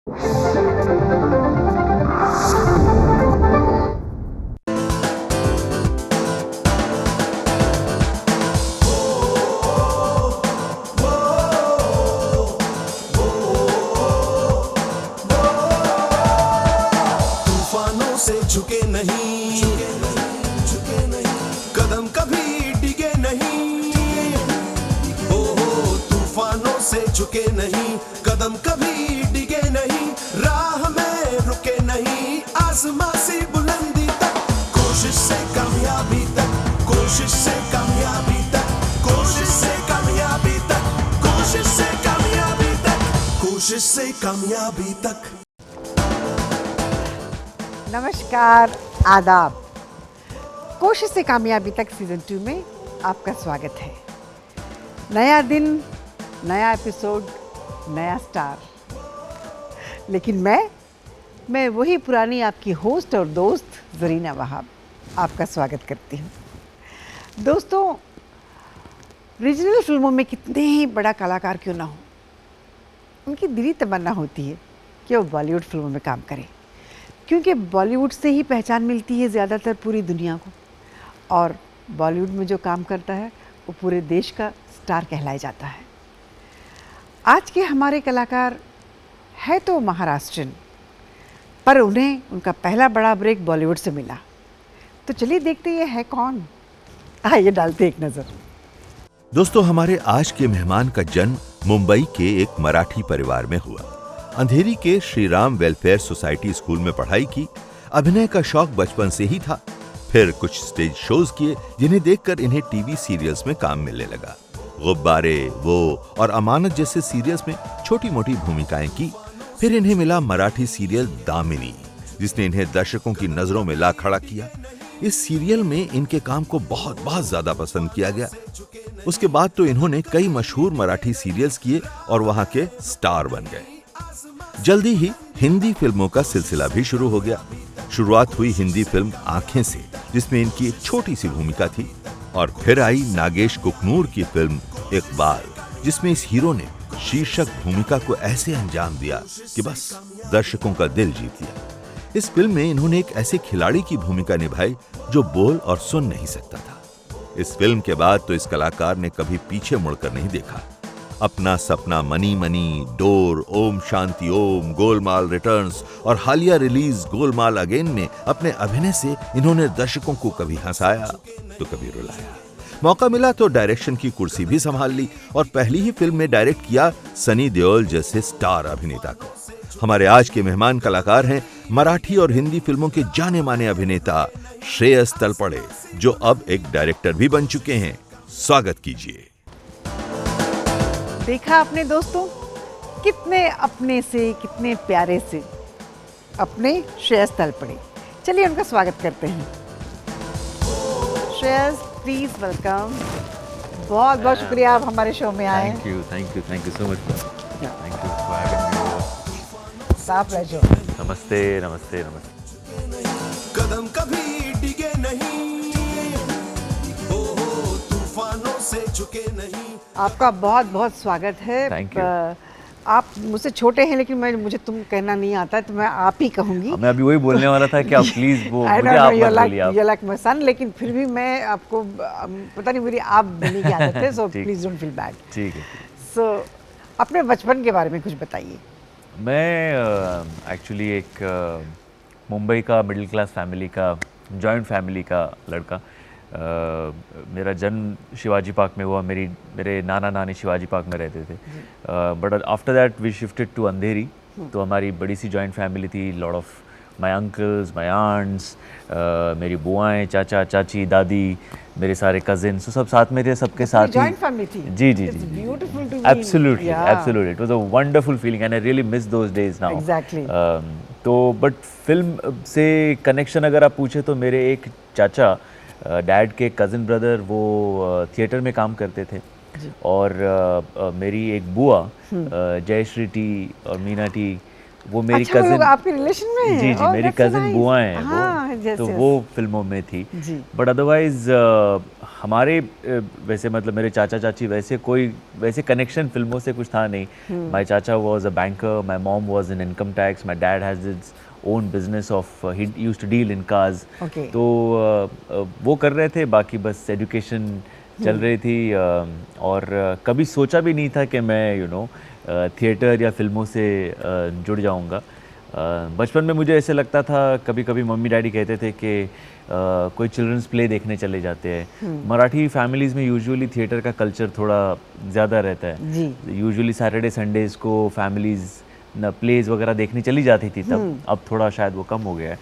तूफानों से झुके नहीं, कदम कभी डिगे नहीं। हो तूफानों से झुके नहीं, कदम कभी डिगे नहीं। राह में रुके नहीं, आसमां से बुलंदी तक, कोशिश से कामयाबी तक, कोशिश से कामयाबी तक, कोशिश से कामयाबी तक, कोशिश से कामयाबी तक, कोशिश से कामयाबी तक। नमस्कार, आदाब। कोशिश से कामयाबी तक सीज़न 2 में आपका स्वागत है। नया दिन, नया एपिसोड, नया स्टार। लेकिन मैं वही पुरानी आपकी होस्ट और दोस्त ज़रीना वहाब आपका स्वागत करती हूँ। दोस्तों, रीजनल फिल्मों में कितने ही बड़ा कलाकार क्यों ना हो, उनकी दिली तमन्ना होती है कि वो बॉलीवुड फिल्मों में काम करें, क्योंकि बॉलीवुड से ही पहचान मिलती है ज़्यादातर पूरी दुनिया को, और बॉलीवुड में जो काम करता है वो पूरे देश का स्टार कहलाया जाता है। आज के हमारे कलाकार है तो महाराष्ट्रियन, पर उन्हें उनका पहला बड़ा ब्रेक बॉलीवुड से मिला। तो चलिए देखते ये है कौन। आइए डालते एक नज़र। दोस्तों, हमारे आज के मेहमान का जन्म मुंबई के एक मराठी परिवार में हुआ। अंधेरी के Shri Ram welfare society school में पढ़ाई की। अभिनय का शौक बचपन से ही था। फिर कुछ स्टेज शोज किए, जिन्हें देखकर इन्हें टीवी सीरियल्स में काम मिलने लगा। गुब्बारे, वो और अमानत जैसे सीरियल्स में छोटी मोटी भूमिकाएं की। फिर इन्हें मिला मराठी सीरियल दामिनी, जिसने इन्हें दर्शकों की नजरों में ला खड़ा किया। इस सीरियल में इनके काम को बहुत ज्यादा पसंद किया गया। उसके बाद तो इन्होंने कई मशहूर मराठी सीरियल्स किए और वहां के स्टार बन गए। जल्दी ही हिंदी फिल्मों का सिलसिला भी शुरू हो गया। शुरुआत हुई हिंदी फिल्म आंखें से, जिसमें इनकी एक छोटी सी भूमिका थी, और फिर आई नागेश कुकनूर की फिल्म इकबाल, जिसमें इस हीरो ने शीर्षक भूमिका को ऐसे अंजाम दिया कि बस दर्शकों का दिल जीत लिया। इस फिल्म में इन्होंने एक ऐसे खिलाड़ी की भूमिका निभाई जो बोल और सुन नहीं सकता था। इस फिल्म के बाद तो इस कलाकार ने कभी पीछे मुड़कर नहीं देखा। अपना सपना money money, door, Om Shanti Om, Golmaal returns और हालिया रिलीज गोलमाल अगेन में अपने अभिनय से इन्होंने दर्शकों को कभी हंसाया तो कभी रुलाया। मौका मिला तो डायरेक्शन की कुर्सी भी संभाल ली, और पहली ही फिल्म में डायरेक्ट किया सनी देओल जैसे स्टार अभिनेता को। हमारे आज के मेहमान कलाकार हैं मराठी और हिंदी फिल्मों के जाने माने अभिनेता श्रेयस तलपड़े, जो अब एक डायरेक्टर भी बन चुके हैं। स्वागत कीजिए। देखा आपने दोस्तों, कितने अपने से, कितने प्यारे से अपने श्रेयस तलपड़े। चलिए उनका स्वागत करते हैं। Shreyas, please welcome. बहुत बहुत शुक्रिया आप हमारे शो में आए। Thank you so much. Thank you for having me. साफ रहो। नमस्ते। कदम कभी डिगे नहीं, हो तूफानों से झुके नहीं। आपका बहुत बहुत स्वागत है। Thank you. आप मुझसे छोटे हैं, लेकिन मुझे तुम कहना नहीं आता है, तो मैं आप ही कहूँगी। मैं अभी वही बोलने वाला था कि आप प्लीज वो मुझे आप मत बोलिए आप। You're like my son, लेकिन फिर भी मैं आपको पता नहीं, मेरी आप बनने की आदत है, so please don't feel bad। ठीक है। So अपने बचपन के बारे में कुछ बताइए। मैं एक्चुअली एक मुंबई का मिडिल क्लास फैमिली का, जॉइंट फैमिली का लड़का। मेरा जन्म शिवाजी पार्क में हुआ। मेरे नाना नानी शिवाजी पार्क में रहते थे। But after that we shifted to Andheri. तो हमारी बड़ी सी जॉइंट फैमिली थी। Lot of my uncles, my aunts, मेरी बुआएं, चाचा चाची, दादी, मेरे सारे कजिन्स, सब साथ में थे। सबके साथ जॉइंट फैमिली थी। जी। Absolutely it was a wonderful feeling and I really miss those days now. Exactly. तो बट फिल्म से कनेक्शन अगर आप पूछे तो मेरे एक चाचा, डैड के कज़न ब्रदर, वो थिएटर में काम करते थे। और मेरी एक बुआ जयश्री टी और मीना टी, वो मेरी अच्छा, कज़न, आपके रिलेशन में है? जी मेरी कज़न बुआ हैं वो। तो वो फिल्मों में थी। बट अदरवाइज हमारे वैसे मतलब मेरे चाचा चाची वैसे कनेक्शन फिल्मों से कुछ था नहीं. My chacha was a banker, my mom was in income tax, my dad has his own business of he used to deal in cars. Okay. तो वो कर रहे थे, बाकी बस एजुकेशन चल रही थी. और कभी सोचा भी नहीं था कि मैं थिएटर या फिल्मों से जुड़ जाऊंगा. बचपन में मुझे ऐसे लगता था, कभी कभी मम्मी डैडी कहते थे कि कोई चिल्ड्रंस प्ले देखने चले जाते हैं. मराठी फैमिलीज़ में यूजुअली थिएटर का कल्चर थोड़ा ज़्यादा रहता है. जी. यूजुअली सैटरडे संडेज़ को फैमिलीज़ न प्लेज वगैरह देखने चली जाती थी तब. अब थोड़ा शायद वो कम हो गया है.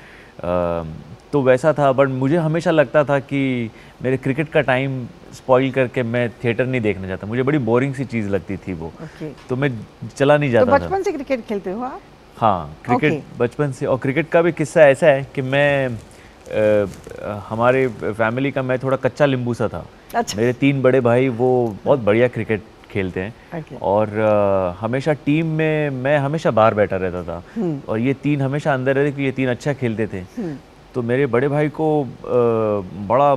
तो वैसा था, बट मुझे हमेशा लगता था कि मेरे क्रिकेट का टाइम स्पॉइल करके मैं थिएटर नहीं देखना चाहता. मुझे बड़ी बोरिंग सी चीज़ लगती थी वो. Okay. तो मैं चला नहीं तो जाता था. बचपन से क्रिकेट खेलते हो आप? हाँ, क्रिकेट Okay. बचपन से. और क्रिकेट का भी किस्सा ऐसा है कि मैं हमारे फैमिली का मैं थोड़ा कच्चा नींबू सा था. अच्छा. मेरे 3 बड़े भाई वो बहुत बढ़िया क्रिकेट खेलते हैं. Okay. और हमेशा टीम में मैं हमेशा बाहर बैठा रहता था. और ये 3 हमेशा अंदर रहते कि ये 3 अच्छा खेलते थे. तो मेरे बड़े भाई को बड़ा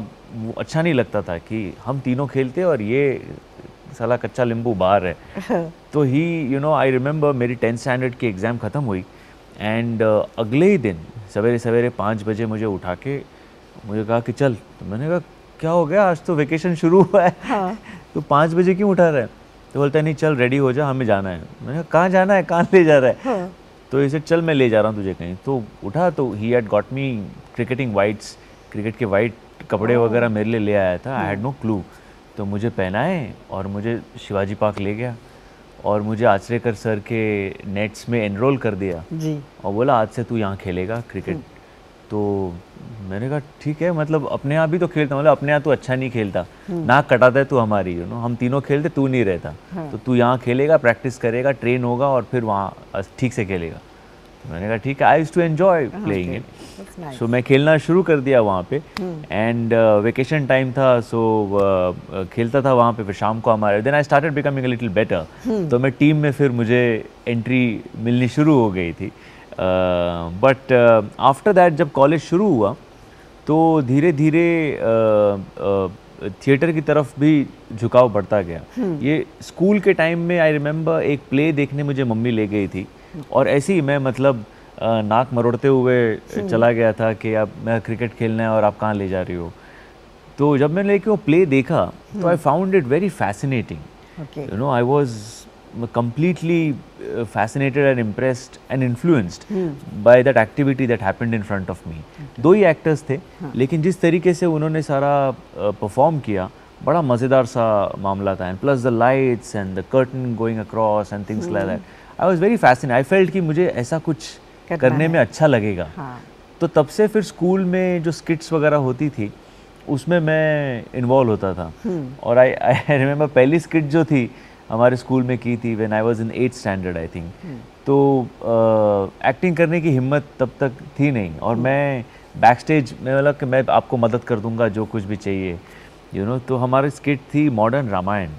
अच्छा नहीं लगता था कि हम तीनों खेलते और ये साला कच्चा नींबू बाहर है. तो आई रिमेंबर मेरी 10th स्टैंडर्ड की एग्ज़ाम ख़त्म हुई एंड अगले ही दिन सवेरे सवेरे 5 बजे मुझे उठा के मुझे कहा कि चल. तो मैंने कहा क्या हो गया, आज तो वेकेशन शुरू हुआ है. हाँ. तो 5 बजे क्यों उठा रहा है? तो बोलता है नहीं चल रेडी हो जा, हमें जाना है. मैंने कहा कहाँ जाना है, कहाँ ले जा रहा है? हाँ. तो इसे चल मैं ले जा रहा हूँ तुझे कहीं. तो उठा तो he had got me cricketing whites, cricket के वाइट कपड़े वगैरह मेरे लिए ले आया था. I had no clue. तो मुझे पहनाए और मुझे शिवाजी पार्क ले गया और मुझे आचरेकर सर के नेट्स में एनरोल कर दिया. जी. और बोला आज से तू यहाँ खेलेगा क्रिकेट. तो मैंने कहा ठीक है, मतलब अपने यहाँ भी तो खेलता, मतलब अपने यहाँ तो अच्छा नहीं खेलता, नाक कटाता है तू हमारी. हम तीनों खेलते, तू नहीं रहता. तो तू यहाँ खेलेगा, प्रैक्टिस करेगा, ट्रेन होगा और फिर वहाँ ठीक से खेलेगा. तो मैंने कहा ठीक है. I used to enjoy playing it. That's nice. So मैं खेलना शुरू कर दिया वहाँ पे. एंड वेकेशन टाइम था, सो खेलता था वहाँ पे. फिर शाम को हमारे then I started becoming a little better. तो मैं टीम में फिर मुझे एंट्री मिलनी शुरू हो गई थी. बट आफ्टर दैट जब कॉलेज शुरू हुआ तो धीरे धीरे थिएटर की तरफ भी झुकाव बढ़ता गया. ये स्कूल के टाइम में आई रिमेंबर एक प्ले देखने मुझे मम्मी ले गई थी. और ऐसे ही मैं मतलब नाक मरोड़ते हुए चला गया था कि अब मैं क्रिकेट खेलना है और आप कहाँ ले जा रही हो. तो जब मैंने वो प्ले देखा तो I found it very fascinating. Okay. I was completely fascinated and impressed and influenced by that activity that happened in front of me. 2 he actors थे, लेकिन जिस तरीके से उन्होंने सारा परफॉर्म किया बड़ा मज़ेदार सा मामला था. And plus the lights and the curtain going across and things like that. I was very fascinated. I felt कि मुझे ऐसा कुछ करने में अच्छा लगेगा. हाँ. तो तब से फिर स्कूल में जो स्किट्स वगैरह होती थी उसमें मैं इन्वॉल्व होता था. और आई रिमेंबर पहली स्किट जो थी हमारे स्कूल में की थी when I was in 8th standard I think. तो एक्टिंग करने की हिम्मत तब तक थी नहीं. और मैं बैक स्टेज में बोला कि मैं आपको मदद कर दूंगा जो कुछ भी चाहिए. तो हमारी स्किट थी मॉडर्न रामायण.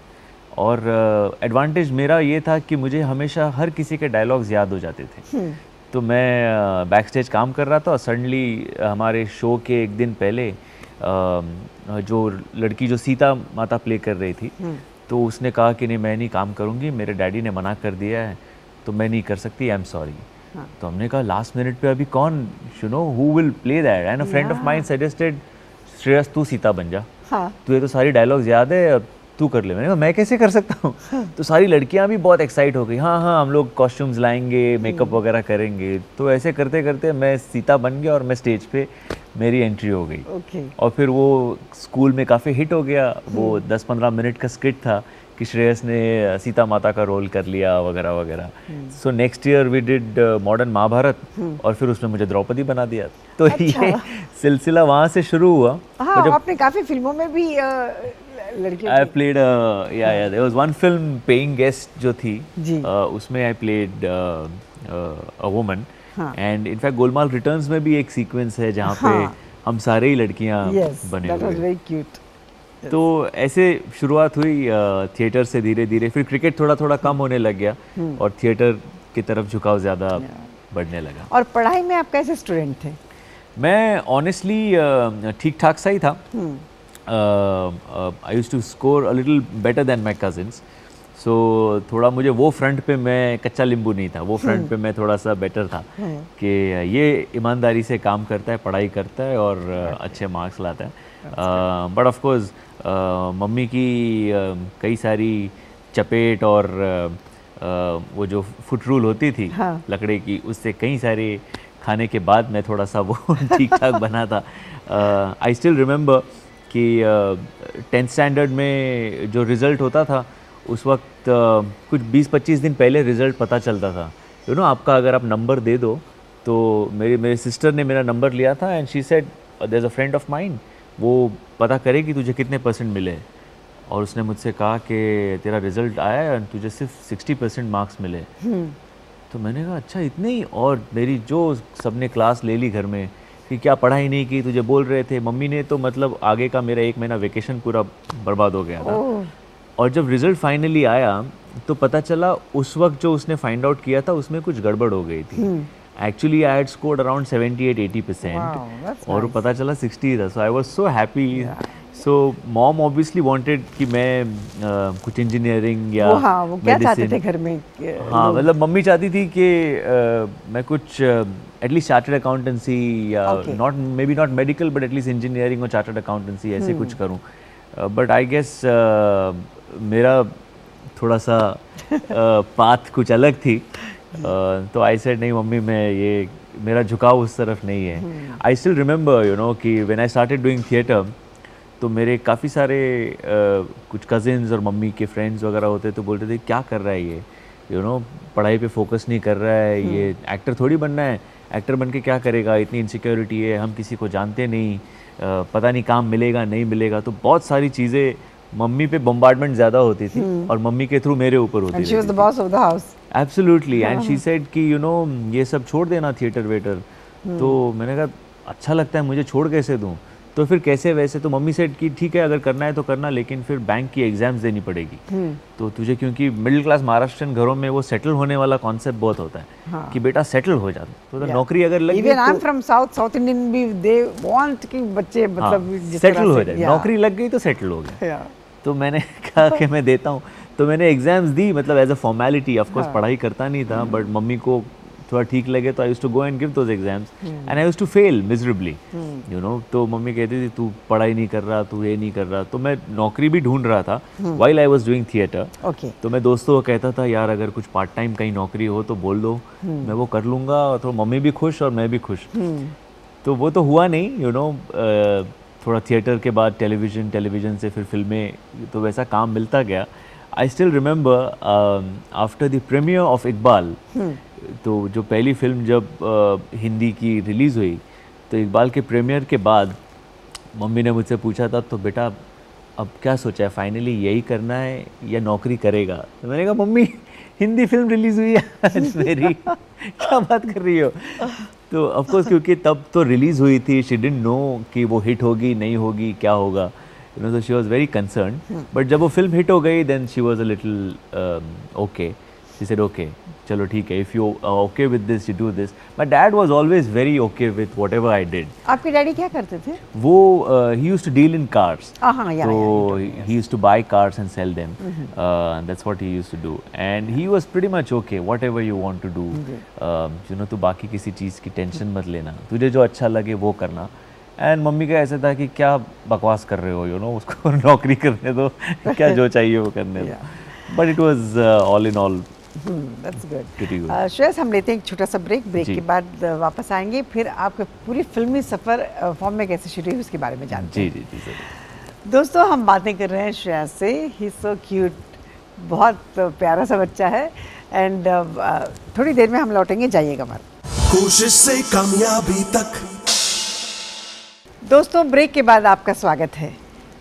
और एडवांटेज मेरा ये था कि मुझे हमेशा हर किसी के डायलॉग्स याद हो जाते थे. तो मैं बैक स्टेज काम कर रहा था और सडनली हमारे शो के एक दिन पहले जो लड़की जो सीता माता प्ले कर रही थी तो उसने कहा कि नहीं मैं नहीं काम करूँगी, मेरे डैडी ने मना कर दिया है तो मैं नहीं कर सकती, आई एम सॉरी. तो हमने कहा लास्ट मिनट पे अभी कौन who will play that. And a friend of mind suggested Shreyas तू सीता बन जा. हाँ. तुझे तो सारी डायलॉग्स याद है, अब तू कर ले. मैंने कहा मैं कैसे कर सकता हूँ. तो सारी लड़कियाँ भी बहुत एक्साइट हो गई. हाँ हाँ हम लोग कॉस्ट्यूम्स लाएंगे, मेकअप वगैरह करेंगे. तो ऐसे करते करते मैं सीता बन गया और मैं स्टेज पे मेरी एंट्री हो गई. Okay. और फिर वो स्कूल में काफ़ी हिट हो गया. वो 10-15 मिनट का स्किट था कि श्रेयस ने सीता माता का रोल कर लिया वगैरह वगैरह. So next year we did modern Mahabharat और फिर उसमें मुझे द्रौपदी बना दिया. तो अच्छा. ये सिलसिला वहाँ से शुरू हुआ. हाँ, आपने काफी फिल्मों में भी लड़कियों I played there was one film Paying Guest जो थी जी. उसमें I played a woman. हाँ. And in fact Golmaal returns में भी एक सीक्वेंस है जहाँ पे हाँ. हम सारे ही लड़कियाँ Yes, बने that was हुए. very cute. तो ऐसे शुरुआत हुई थिएटर से धीरे धीरे. फिर क्रिकेट थोड़ा थोड़ा कम होने लग गया और थिएटर की तरफ झुकाव ज़्यादा बढ़ने लगा. और पढ़ाई में आप कैसे स्टूडेंट थे? मैं ऑनेस्टली ठीक ठाक सा ही था. I used to score a little better than my cousins. So थोड़ा मुझे वो फ्रंट पे मैं कच्चा नींबू नहीं था, वो फ्रंट पे मैं थोड़ा सा बेटर था कि ये ईमानदारी से काम करता है, पढ़ाई करता है और अच्छे मार्क्स लाता है. बट ऑफ कोर्स मम्मी की कई सारी चपेट और वो जो फुट रूल होती थी लकड़े की, उससे कई सारे खाने के बाद मैं थोड़ा सा वो ठीक ठाक बना था. आई स्टिल रिमेंबर कि 10th स्टैंडर्ड में जो रिज़ल्ट होता था उस वक्त कुछ 20-25 दिन पहले रिज़ल्ट पता चलता था. यू नो आपका अगर आप नंबर दे दो तो मेरे सिस्टर ने मेरा नंबर लिया था and she said there is a friend of mine, वो पता करेगी तुझे कितने % मिले. और उसने मुझसे कहा कि तेरा रिज़ल्ट आया है और तुझे सिर्फ 60% मार्क्स मिले. तो मैंने कहा अच्छा इतने ही. और मेरी जो सबने क्लास ले ली घर में कि क्या पढ़ाई नहीं की, तुझे बोल रहे थे. मम्मी ने तो मतलब आगे का मेरा 1 महीना वेकेशन पूरा बर्बाद हो गया था. और जब रिज़ल्ट फाइनली आया तो पता चला उस वक्त जो उसने फाइंड आउट किया था उसमें कुछ गड़बड़ हो गई थी. Actually I had scored around 78-80% और पता चला 60 था. So I was so happy. So mom obviously wanted कि मैं कुछ इंजीनियरिंग या वो क्या चाहते थे घर में? हाँ मतलब मम्मी चाहती थी कि मैं कुछ एटलीस्ट चार्टर्ड अकाउंटेंसी या not may be not medical but at least engineering और चार्टर्ड अकाउंटेंसी ऐसे कुछ करूँ. बट आई गेस मेरा थोड़ा सा पाथ कुछ अलग थी. तो आई सेड नहीं मम्मी, मैं ये मेरा झुकाव उस तरफ नहीं है. I still remember you know कि when I started doing theatre तो मेरे काफ़ी सारे कुछ कज़िन्स और मम्मी के फ्रेंड्स वगैरह होते तो बोलते थे क्या कर रहा है ये, यू नो पढ़ाई पे फोकस नहीं कर रहा है, ये एक्टर थोड़ी बनना है, एक्टर बन के क्या करेगा, इतनी इनसिक्योरिटी है, हम किसी को जानते नहीं, पता नहीं काम मिलेगा नहीं मिलेगा. तो बहुत सारी चीज़ें मम्मी पे बम्बार्डमेंट ज़्यादा होती थी और मम्मी के थ्रू मेरे ऊपर होती थी. She was the boss of the house. Absolutely. And she said कि यू नो ये सब छोड़ देना थिएटर वेटर. तो मैंने कहा अच्छा लगता है मुझे, छोड़ कैसे दूँ. तो फिर कैसे वैसे तो मम्मी सेड कि ठीक है अगर करना है तो करना, लेकिन फिर बैंक की एग्जाम्स देनी पड़ेगी. तो तुझे क्योंकि मिडिल क्लास महाराष्ट्रियन घरों में वो सेटल होने वाला कॉन्सेप्ट बहुत होता है कि बेटा सेटल हो जा. तो नौकरी अगर लग गई, even I am from south Indian भी दे वांट कि बच्चे मतलब सेटल हो जाए. नौकरी लग गई तो सेटल हो गया. तो मैंने कहा कि मैं देता हूँ. तो मैंने एग्जाम्स दी मतलब as a formality. Of course पढ़ाई करता नहीं था बट मम्मी को थोड़ा ठीक लगे तो I used to go and give those exams and I used to fail miserably you know. तो मम्मी कहती थी तू पढ़ाई नहीं कर रहा, तू ये नहीं कर रहा. तो मैं नौकरी भी ढूंढ रहा था while I was doing theatre. तो मैं दोस्तों को कहता था यार अगर कुछ पार्ट टाइम कहीं नौकरी हो तो बोल दो, मैं वो कर लूँगा. तो मम्मी भी खुश और मैं भी खुश. तो वो तो हुआ नहीं यू नो. थोड़ा थिएटर के बाद टेलीविज़न से फिर फिल्में, तो वैसा काम मिलता गया. I still remember after the premiere of Iqbal, तो जो पहली फिल्म जब हिंदी की रिलीज़ हुई तो इकबाल के प्रीमियर के बाद मम्मी ने मुझसे पूछा था तो बेटा अब क्या सोचा है, फाइनली यही करना है या नौकरी करेगा. तो मैंने कहा मम्मी हिंदी फिल्म रिलीज़ हुई है आज मेरी, क्या बात कर रही हो. तो ऑफ कोर्स क्योंकि तब तो रिलीज़ हुई थी, शी डिडंट नो कि वो हिट होगी नहीं होगी क्या होगा, you know. So she was very concern. But जब वो फिल्म हिट हो गई then she was a little okay. She said okay चलो ठीक है, if you okay with this you do this. My dad was always very okay with whatever I did. आपके डैडी क्या करते थे? वो he used to deal in cars. So he used to buy cars and sell them. That's what he used to do. And he was pretty much okay. Whatever you want to do, you know, तू बाकी किसी चीज़ की tension मत लेना, तुझे जो अच्छा लगे वो करना. एंड मम्मी का ऐसा था कि क्या बकवास कर रहे हो, यू नो, उसको नौकरी करने दो, क्या जो चाहिए वो करने दो. But it was all in all That's good. Shreyas, हम लेते हैं एक छोटा सा ब्रेक के बाद वापस आएंगे, फिर आपके पूरी फिल्मी सफ़र फॉर्म में कैसे शुरू हुई उसके बारे में जानते हैं. जी सर. दोस्तों हम बातें कर रहे हैं श्रेयस से. ही सो क्यूट, बहुत प्यारा सा बच्चा है. एंड थोड़ी देर में हम लौटेंगे, जाइएगा मत. कोशिश से कामयाबी तक. दोस्तों ब्रेक के बाद आपका स्वागत है.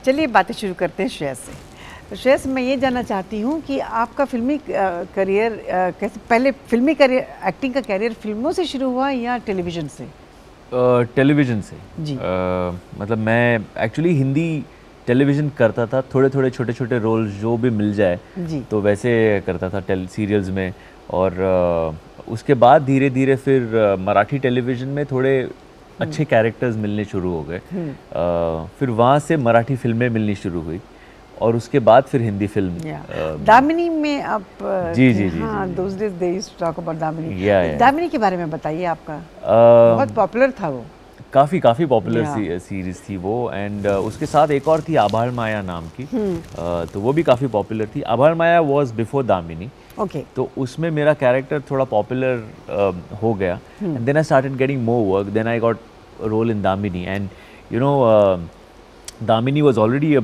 चलिए बातें शुरू करते हैं श्रेयस से. श्रेयस, मैं ये जानना चाहती हूँ कि आपका फिल्मी करियर कैसे, पहले फिल्मी करियर, एक्टिंग का करियर फिल्मों से शुरू हुआ या टेलीविज़न से? टेलीविज़न से जी. मतलब मैं एक्चुअली हिंदी टेलीविज़न करता था, थोड़े थोड़े छोटे छोटे रोल्स जो भी मिल जाए जी. तो वैसे करता था सीरियल्स में. और उसके बाद धीरे धीरे फिर मराठी टेलीविज़न में थोड़े अच्छे कैरेक्टर्स मिलने शुरू हो गए। फिर वहाँ से मराठी फिल्में मिलनी शुरू हुई और उसके बाद फिर हिंदी फिल्म दामिनी में आप जी, जी, जी, हाँ, those days they used to talk about Damini. Yeah. Damini के बारे में बताइए आपका। बहुत पॉपुलर था वो। काफ़ी पॉपुलर सीरीज थी वो। एंड उसके साथ एक और थी आभार माया नाम की, तो वो भी काफ़ी पॉपुलर थी। Abhalmaya was before Damini. Okay. तो उसमें मेरा कैरेक्टर थोड़ा पॉपुलर हो गया and then I started getting more work, then I got role in Damini and you know Damini was already a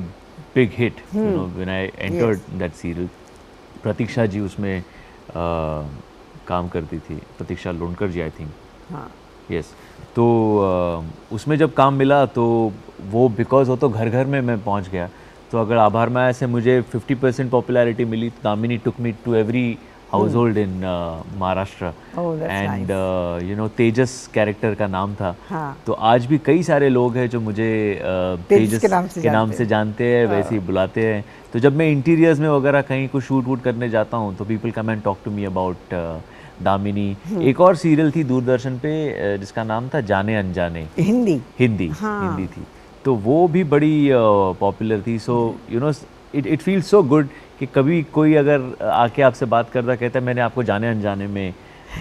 big hit you know when I entered that serial. Pratiksha ji उसमें काम करती थी, प्रतीक्षा लोणकर जी आई थिंक। हाँ। Yes. तो उसमें जब काम मिला तो वो बिकॉज वो तो घर घर में मैं पहुंच गया। तो अगर आभार माया से मुझे 50% पॉपुलैरिटी मिली, तो Damini took me to every household in Maharashtra. And you know Tejas character का नाम था। हाँ। तो आज भी कई सारे लोग हैं जो मुझे तेजस के नाम से जानते हैं, वैसे ही बुलाते हैं। तो जब मैं इंटीरियर्स में वगैरह कहीं कुछ शूट वूट करने जाता हूँ तो people come and talk to me about Damini. एक और सीरियल थी दूरदर्शन पे जिसका नाम था जाने अनजाने, हिंदी हाँ। थी। तो वो भी बड़ी पॉपुलर थी। So you know it feels so good कि कभी कोई अगर आके आपसे बात करता कहता है मैंने आपको जाने अनजाने में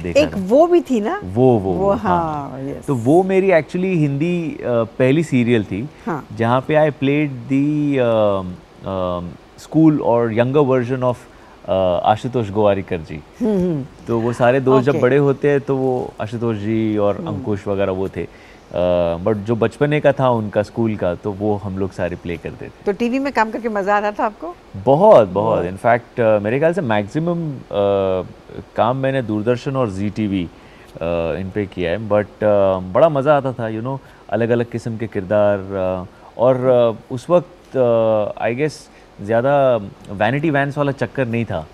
देखा। एक वो भी थी ना, वो हाँ, yes. तो वो मेरी एक्चुअली हिंदी पहली सीरियल थी। हाँ। जहाँ पे आई प्लेड दी स्कूल और younger version of Ashutosh Gowariker ji. तो वो सारे दोस्त जब बड़े होते हैं तो वो आशुतोष जी और अंकुश वगैरह वो थे, बट जो बचपने का था उनका स्कूल का, तो वो हम लोग सारे प्ले करते थे। तो टीवी में काम करके मज़ा आता था आपको? बहुत इनफैक्ट मेरे ख्याल से मैक्सिमम काम मैंने दूरदर्शन और जी टीवी इन पे किया है। बट बड़ा मज़ा आता था यू नो अलग अलग किस्म के किरदार। और उस वक्त आई गेस ज़्यादा वैनिटी वैन्स वाला चक्कर नहीं था।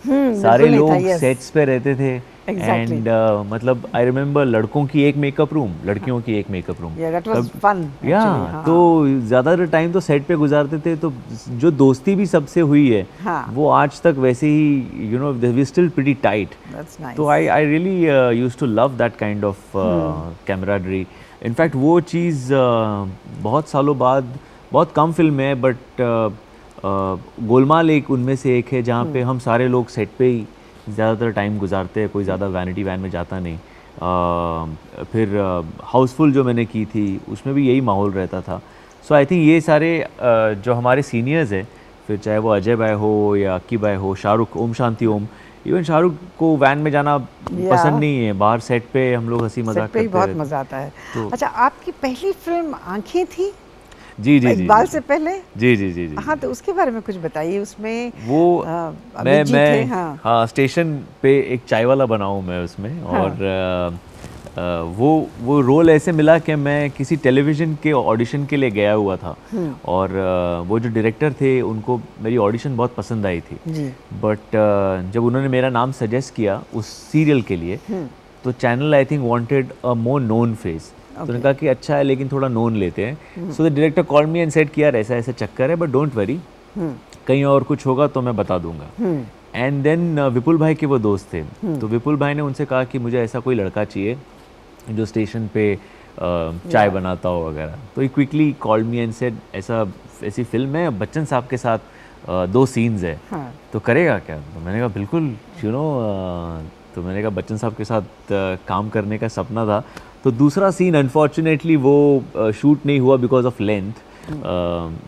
सारे लोग सेट्स पे रहते थे। एंड मतलब आई रिमेम्बर लड़कों की एक मेकअप रूम, लड़कियों की एक मेकअप रूम। तो ज़्यादातर टाइम तो सेट पे गुजारते थे। तो जो दोस्ती भी सबसे हुई है वो आज तक वैसे ही you know we still pretty tight. तो I really used to love that kind of camaraderie. In fact वो चीज़ बहुत सालों बाद, बहुत कम फिल्म है बट गोलमाल एक उनमें से एक है जहाँ पे हम सारे लोग सेट पे ही ज़्यादातर टाइम गुजारते हैं, कोई ज़्यादा वैनिटी वैन में जाता नहीं। फिर हाउसफुल जो मैंने की थी उसमें भी यही माहौल रहता था। सो आई थिंक ये सारे जो हमारे सीनियर्स हैं, फिर चाहे वो अजय भाई हो या अक्की भाई हो, शाहरुख, ओम शांति ओम, इवन शाहरुख को वैन में जाना पसंद नहीं है, बाहर सेट पे हम लोग हंसी मजाक करते हैं, बहुत मज़ा आता है। तो अच्छा, आपकी पहली फिल्म आंखें थी? जी इकबाल से पहले? जी। हाँ, तो उसके बारे में कुछ बताइए। उसमें वो मैं हाँ स्टेशन पे एक चाय वाला बना हूँ मैं उसमें। हाँ। और वो रोल ऐसे मिला कि मैं किसी टेलीविज़न के ऑडिशन के लिए गया हुआ था और वो जो डायरेक्टर थे उनको मेरी ऑडिशन बहुत पसंद आई थी। बट जब उन्होंने मेरा नाम सजेस्ट किया उस सीरियल के लिए तो channel I think wanted a more known face. तो उन्होंने कहा कि अच्छा है लेकिन थोड़ा नोन लेते हैं। So the director called me and said कि यार ऐसा ऐसा चक्कर है बट डोंट वरी, कहीं और कुछ होगा तो मैं बता दूंगा। एंड देन विपुल भाई के वो दोस्त थे, तो विपुल भाई ने उनसे कहा कि मुझे ऐसा कोई लड़का चाहिए जो स्टेशन पे चाय बनाता हो वगैरह। तो he quickly called me and said ऐसी फिल्म है, बच्चन साहब के साथ 2 सीन्स है। तो करेगा क्या? तो मैंने कहा बिल्कुल यू नो। तो मैंने कहा बच्चन साहब के साथ काम करने का सपना था। तो दूसरा सीन अनफॉर्चुनेटली वो शूट नहीं हुआ बिकॉज ऑफ लेंथ।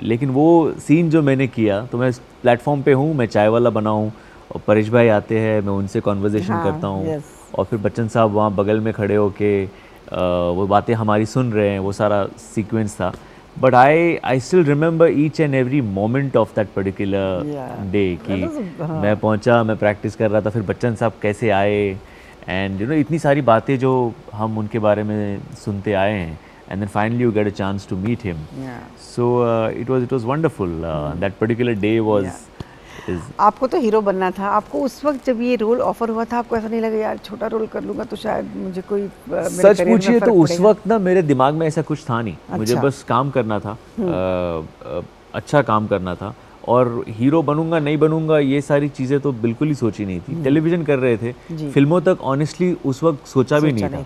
लेकिन वो सीन जो मैंने किया, तो मैं प्लेटफॉर्म पे हूँ, मैं चाय वाला बना हूँ और परेश भाई आते हैं, मैं उनसे कॉन्वर्जेशन करता हूँ और फिर बच्चन साहब वहाँ बगल में खड़े होके वो बातें हमारी सुन रहे हैं। वो सारा सीक्वेंस था। But I still remember each and every moment of that particular day कि मैं पहुँचा, मैं प्रैक्टिस कर रहा था, फिर बच्चन साहब कैसे आए एंड यू नो इतनी सारी बातें जो हम उनके बारे में सुनते आए हैं। And then finally you get a chance to meet him. So it was wonderful. That particular day was. आपको तो हीरो बनना था। आपको उस वक्त जब ये रोल ऑफर हुआ था, आपको ऐसा नहीं लगा यार छोटा रोल कर लूंगा तो शायद मुझे कोई सच पूछिए तो उस वक्त ना मेरे दिमाग में ऐसा कुछ था नहीं। मुझे बस काम करना था, अच्छा काम करना था और हीरो बनूंगा नहीं बनूंगा ये सारी चीज़ें तो बिल्कुल ही सोची नहीं थी। टेलीविज़न कर रहे थे, फिल्मों तक ऑनेस्टली उस वक्त सोचा भी नहीं था।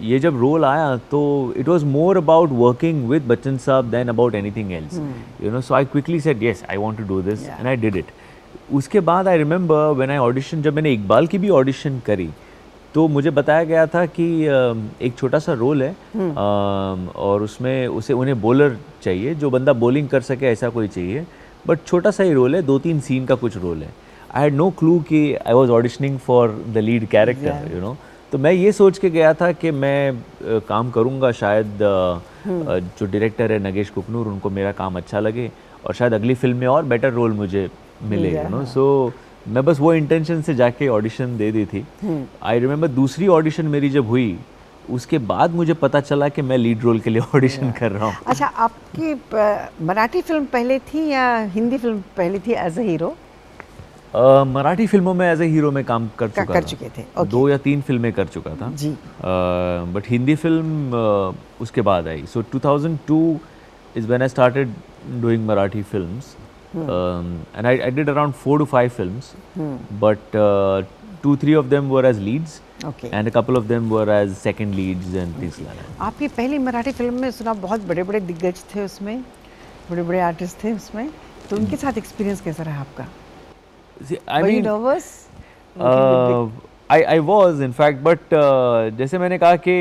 ये जब रोल आया तो it was more about working with Bachchan sahab then about anything else, you know. So I quickly said yes, I want to do this and I did it. उसके बाद I remember when I audition, जब मैंने इकबाल की भी audition करी तो मुझे बताया गया था कि एक छोटा सा रोल है और उसमें उन्हें बॉलर चाहिए, जो बंदा बॉलिंग कर सके ऐसा कोई चाहिए, बट छोटा सा ही रोल है, 2-3 सीन का कुछ रोल है। आई हैड नो क्लू कि I was auditioning for the lead character, you know. तो मैं ये सोच के गया था कि मैं काम करूँगा, शायद जो डायरेक्टर है नगेश कुकनूर, उनको मेरा काम अच्छा लगे और शायद अगली फिल्म में और बेटर रोल मुझे मिले, यू नो। सो मैं बस वो इंटेंशन से जाके ऑडिशन दे दी थी। आई रिमेंबर दूसरी ऑडिशन मेरी जब हुई उसके बाद मुझे पता चला कि मैं लीड रोल के लिए ऑडिशन कर रहा हूँ। अच्छा, आपकी मराठी फिल्म पहले थी या हिंदी फिल्म पहले थी एज ए हीरो? मराठी फिल्मों में एज ए हीरो में काम कर चुके थे। 2 या 3 फिल्में कर चुका था जी। बट हिंदी फिल्म उसके बाद आई। सो 2002 is when I started doing Marathi films. And I did around 4 to 5 films, but 2-3 of them were as leads, and a couple of them were as second leads and things like that. आपकी पहली Marathi film में सुना बहुत बड़े-बड़े दिग्गज थे उसमें, बड़े-बड़े आर्टिस्ट थे उसमें, तो उनके साथ एक्सपीरियंस कैसा रहा आपका? See, I Were you mean, nervous? I was in fact, but जैसे मैंने कहा कि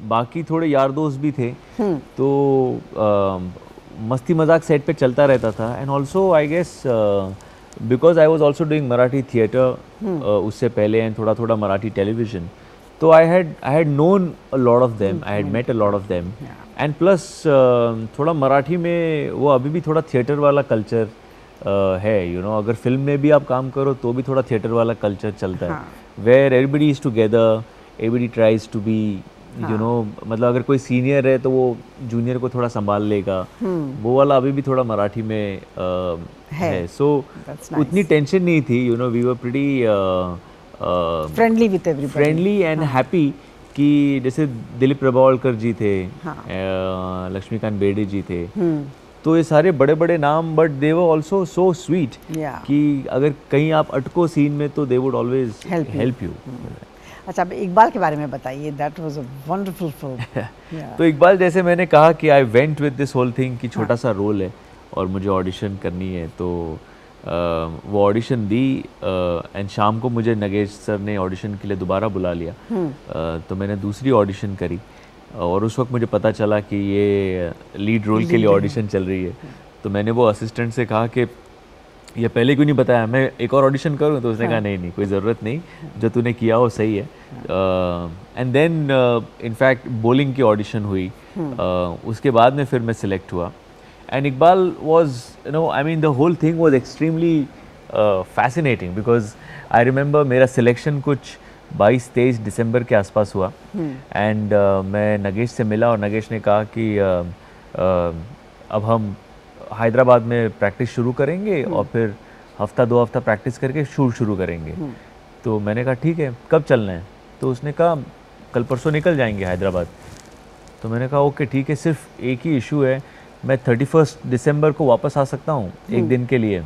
बाकी थोड़े यार दोस्त भी थे, तो मस्ती मजाक सेट पे चलता रहता था। And also I guess because I was also doing Marathi theatre उससे पहले एंड थोड़ा थोड़ा मराठी टेलीविजन, तो I had known a lot of them, I had met a lot of them, and plus थोड़ा मराठी में वो अभी भी थोड़ा थिएटर वाला कल्चर है, यू नो। अगर फिल्म में भी आप काम करो तो भी थोड़ा थिएटर वाला कल्चर चलता है, where everybody is together, everybody tries to be, you know, मतलब अगर कोई सीनियर है तो वो जूनियर को थोड़ा संभाल लेगा, वो वाला अभी भी थोड़ा मराठी में है। सो उतनी टेंशन नहीं थी, you know, we were pretty friendly with everybody, friendly and happy. कि जैसे दिलीप प्रभावलकर जी थे, लक्ष्मीकांत बेर्डे जी थे, तो ये सारे बड़े बड़े नाम, but they were also so sweet कि अगर कहीं आप अटको सीन में तो they would always help you. अच्छा, अब इकबाल के बारे में बताइए, that was a wonderful film. तो इकबाल, जैसे मैंने कहा कि I went with this whole thing कि छोटा सा रोल है और मुझे ऑडिशन करनी है, तो वो ऑडिशन दी एंड शाम को मुझे नगेश सर ने ऑडिशन के लिए दोबारा बुला लिया। तो मैंने दूसरी ऑडिशन करी और उस वक्त मुझे पता चला कि ये लीड रोल के लिए ऑडिशन चल रही है। तो मैंने वो असिस्टेंट से कहा कि ये पहले क्यों नहीं बताया, मैं एक और ऑडिशन करूँ? तो उसने कहा नहीं कोई ज़रूरत नहीं, जो तूने किया वो सही है। एंड देन इनफैक्ट बॉलिंग की ऑडिशन हुई, उसके बाद में फिर मैं सिलेक्ट हुआ। And Iqbal was, you know, I mean the whole thing was extremely fascinating, because I remember मेरा सिलेक्शन कुछ 22-23 दिसंबर के आसपास हुआ। एंड मैं नगेश से मिला और नगेश ने कहा कि अब हम हैदराबाद में प्रैक्टिस शुरू करेंगे और फिर हफ्ता 2 हफ्ता प्रैक्टिस करके शूट शुरू करेंगे। तो मैंने कहा ठीक है, कब चलना है? तो उसने कहा कल परसों निकल जाएंगे हैदराबाद। तो मैंने कहा ओके ठीक है, सिर्फ एक ही इशू है, मैं 31 दिसंबर को वापस आ सकता हूँ एक दिन के लिए।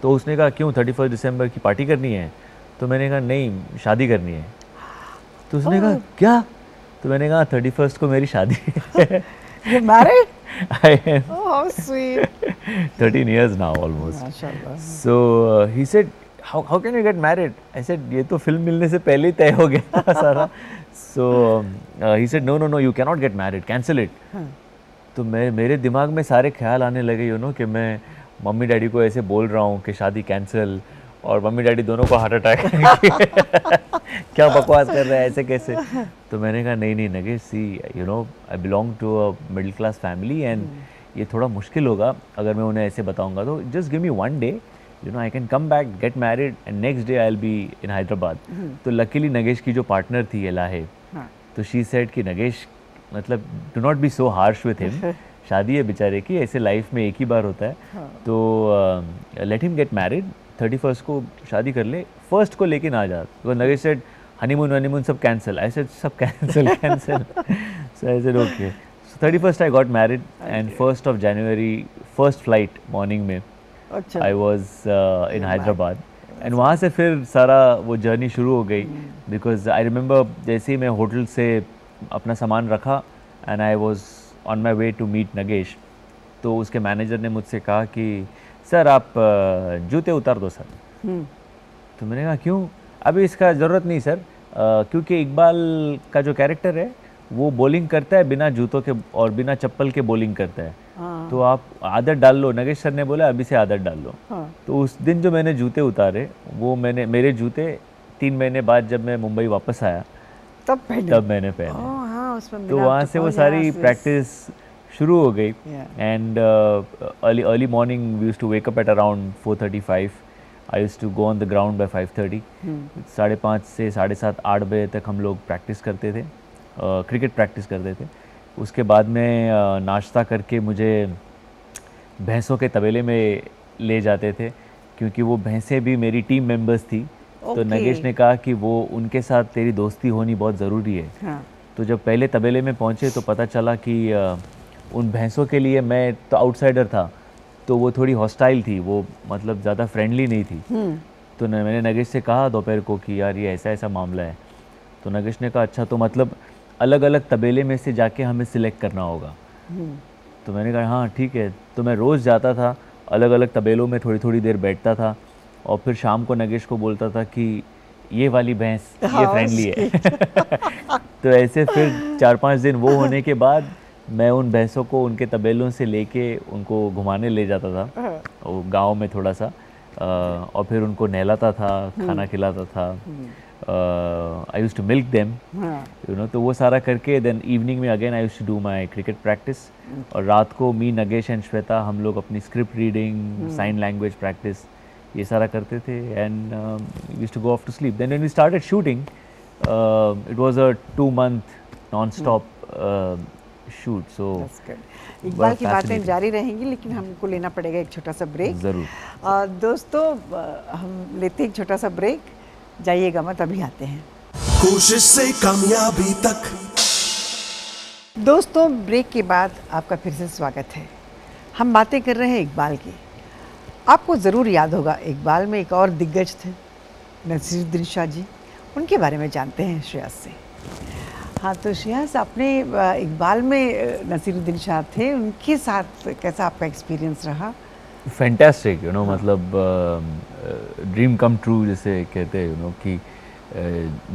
तो उसने कहा क्यों, 31 दिसंबर की पार्टी करनी है? तो मैंने कहा नहीं, शादी करनी है। तो उसने कहा क्या? तो मैंने कहा 31 को मेरी शादी है। You married? I am. Oh, how sweet. 13 years now almost. MashaAllah. So he said, how can you get married? I said, ये तो फिल्म मिलने से पहले ही तय हो गया था सारा। So he said, no, you cannot get married, cancel it. तो मेरे दिमाग में सारे ख्याल आने लगे, यू नो, कि मैं मम्मी डैडी को ऐसे बोल रहा हूँ कि शादी कैंसिल, और मम्मी डैडी दोनों को हार्ट अटैक। क्या बकवास कर रहा है, ऐसे कैसे? तो मैंने कहा नहीं Nagesh, see, you know, I belong to a middle class family and ये थोड़ा मुश्किल होगा अगर मैं उन्हें ऐसे बताऊंगा। तो just give me 1 day, you know, I can come back, get married and next day I will be in Hyderabad. तो लकीली नगेश की जो पार्टनर थी एलाहे, तो शी सेड कि नगेश, मतलब do not be so harsh with him, शादी है बेचारे की, ऐसे लाइफ में एक ही बार होता है, तो लेट हिम गेट मैरिड, 31 को शादी कर ले, 1st को लेके ना जा। तो नगेश सेड हनीमून सब कैंसिल। आई सेड सब cancel. So I said okay. 31st I got married and 1st of January first flight morning में अच्छा I was in Hyderabad and वहाँ से फिर सारा वो जर्नी शुरू हो गई because I remember जैसे ही मैं होटल से अपना सामान रखा and I was on my way to meet Nagesh, तो उसके मैनेजर ने मुझसे कहा कि सर आप जूते उतार दो सर। तो मैंने कहा क्यों? अभी इसका ज़रूरत नहीं सर, क्योंकि इकबाल का जो कैरेक्टर है वो बॉलिंग करता है बिना जूतों के और बिना चप्पल के बॉलिंग करता है, तो आप आदत डाल लो। नगेश सर ने बोला अभी से आदत डाल लो। तो उस दिन जो मैंने जूते उतारे वो मेरे जूते 3 महीने बाद जब मैं मुंबई वापस आया तब मैंने पहने। हाँ, उसमें तो वहाँ से वो सारी प्रैक्टिस शुरू हो गई and early morning we used to wake up at around 4:35। I used to go on the ground by 5:30। 5:30 से 7:30 8 बजे तक हम लोग प्रैक्टिस करते थे, क्रिकेट प्रैक्टिस करते थे। उसके बाद में नाश्ता करके मुझे भैंसों के तबेले में ले जाते थे, क्योंकि वो भैंसें भी मेरी टीम मेंबर्स थी। तो नगेश ने कहा कि वो उनके साथ तेरी दोस्ती होनी बहुत ज़रूरी है। हाँ। तो जब पहले तबेले में पहुँचे तो पता चला कि उन भैंसों के लिए मैं तो आउटसाइडर था, तो वो थोड़ी हॉस्टाइल थी, वो मतलब ज़्यादा फ्रेंडली नहीं थी। तो मैंने नगेश से कहा दोपहर को कि यार ये ऐसा ऐसा मामला है। तो नगेश ने कहा अच्छा, तो मतलब अलग अलग तबेले में से जाके हमें सिलेक्ट करना होगा। तो मैंने कहा हाँ ठीक है। तो मैं रोज़ जाता था, अलग अलग तबेलों में थोड़ी थोड़ी देर बैठता था और फिर शाम को नगेश को बोलता था कि ये वाली भैंस ये फ्रेंडली है। तो ऐसे फिर 4-5 दिन वो होने के बाद मैं उन भैंसों को उनके तबेलों से लेके उनको घुमाने ले जाता था वो गांव में थोड़ा सा, और फिर उनको नहलाता था, खाना खिलाता था। I used to milk them, you know. तो वो सारा करके देन इवनिंग में again I used to do my cricket practice. और रात को मी, नगेश एंड श्वेता हम लोग अपनी script reading, sign language practice ये सारा करते थे and used to go off to sleep. Then when we started shooting it was a 2 month non stop shoot. So Iqbal की बातें जारी रहेंगी, लेकिन हमको लेना पड़ेगा एक छोटा सा ब्रेक। ज़रूर। दोस्तों हम लेते हैं एक छोटा सा ब्रेक, जाइएगा मत, अभी आते हैं। कोशिश से कामयाबी तक। दोस्तों ब्रेक के बाद आपका फिर से स्वागत है। हम बातें कर रहे हैं इकबाल की। आपको ज़रूर याद होगा इकबाल में एक और दिग्गज थे, नसीरुद्दीन शाह जी। उनके बारे में जानते हैं श्रेयस से। हाँ, तो श्रेयस आपने इकबाल में नसीरुद्दीन शाह थे, उनके साथ कैसा आपका एक्सपीरियंस रहा? फैंटास्टिक, यू नो, मतलब ड्रीम कम ट्रू जैसे कहते हैं, यू नो, कि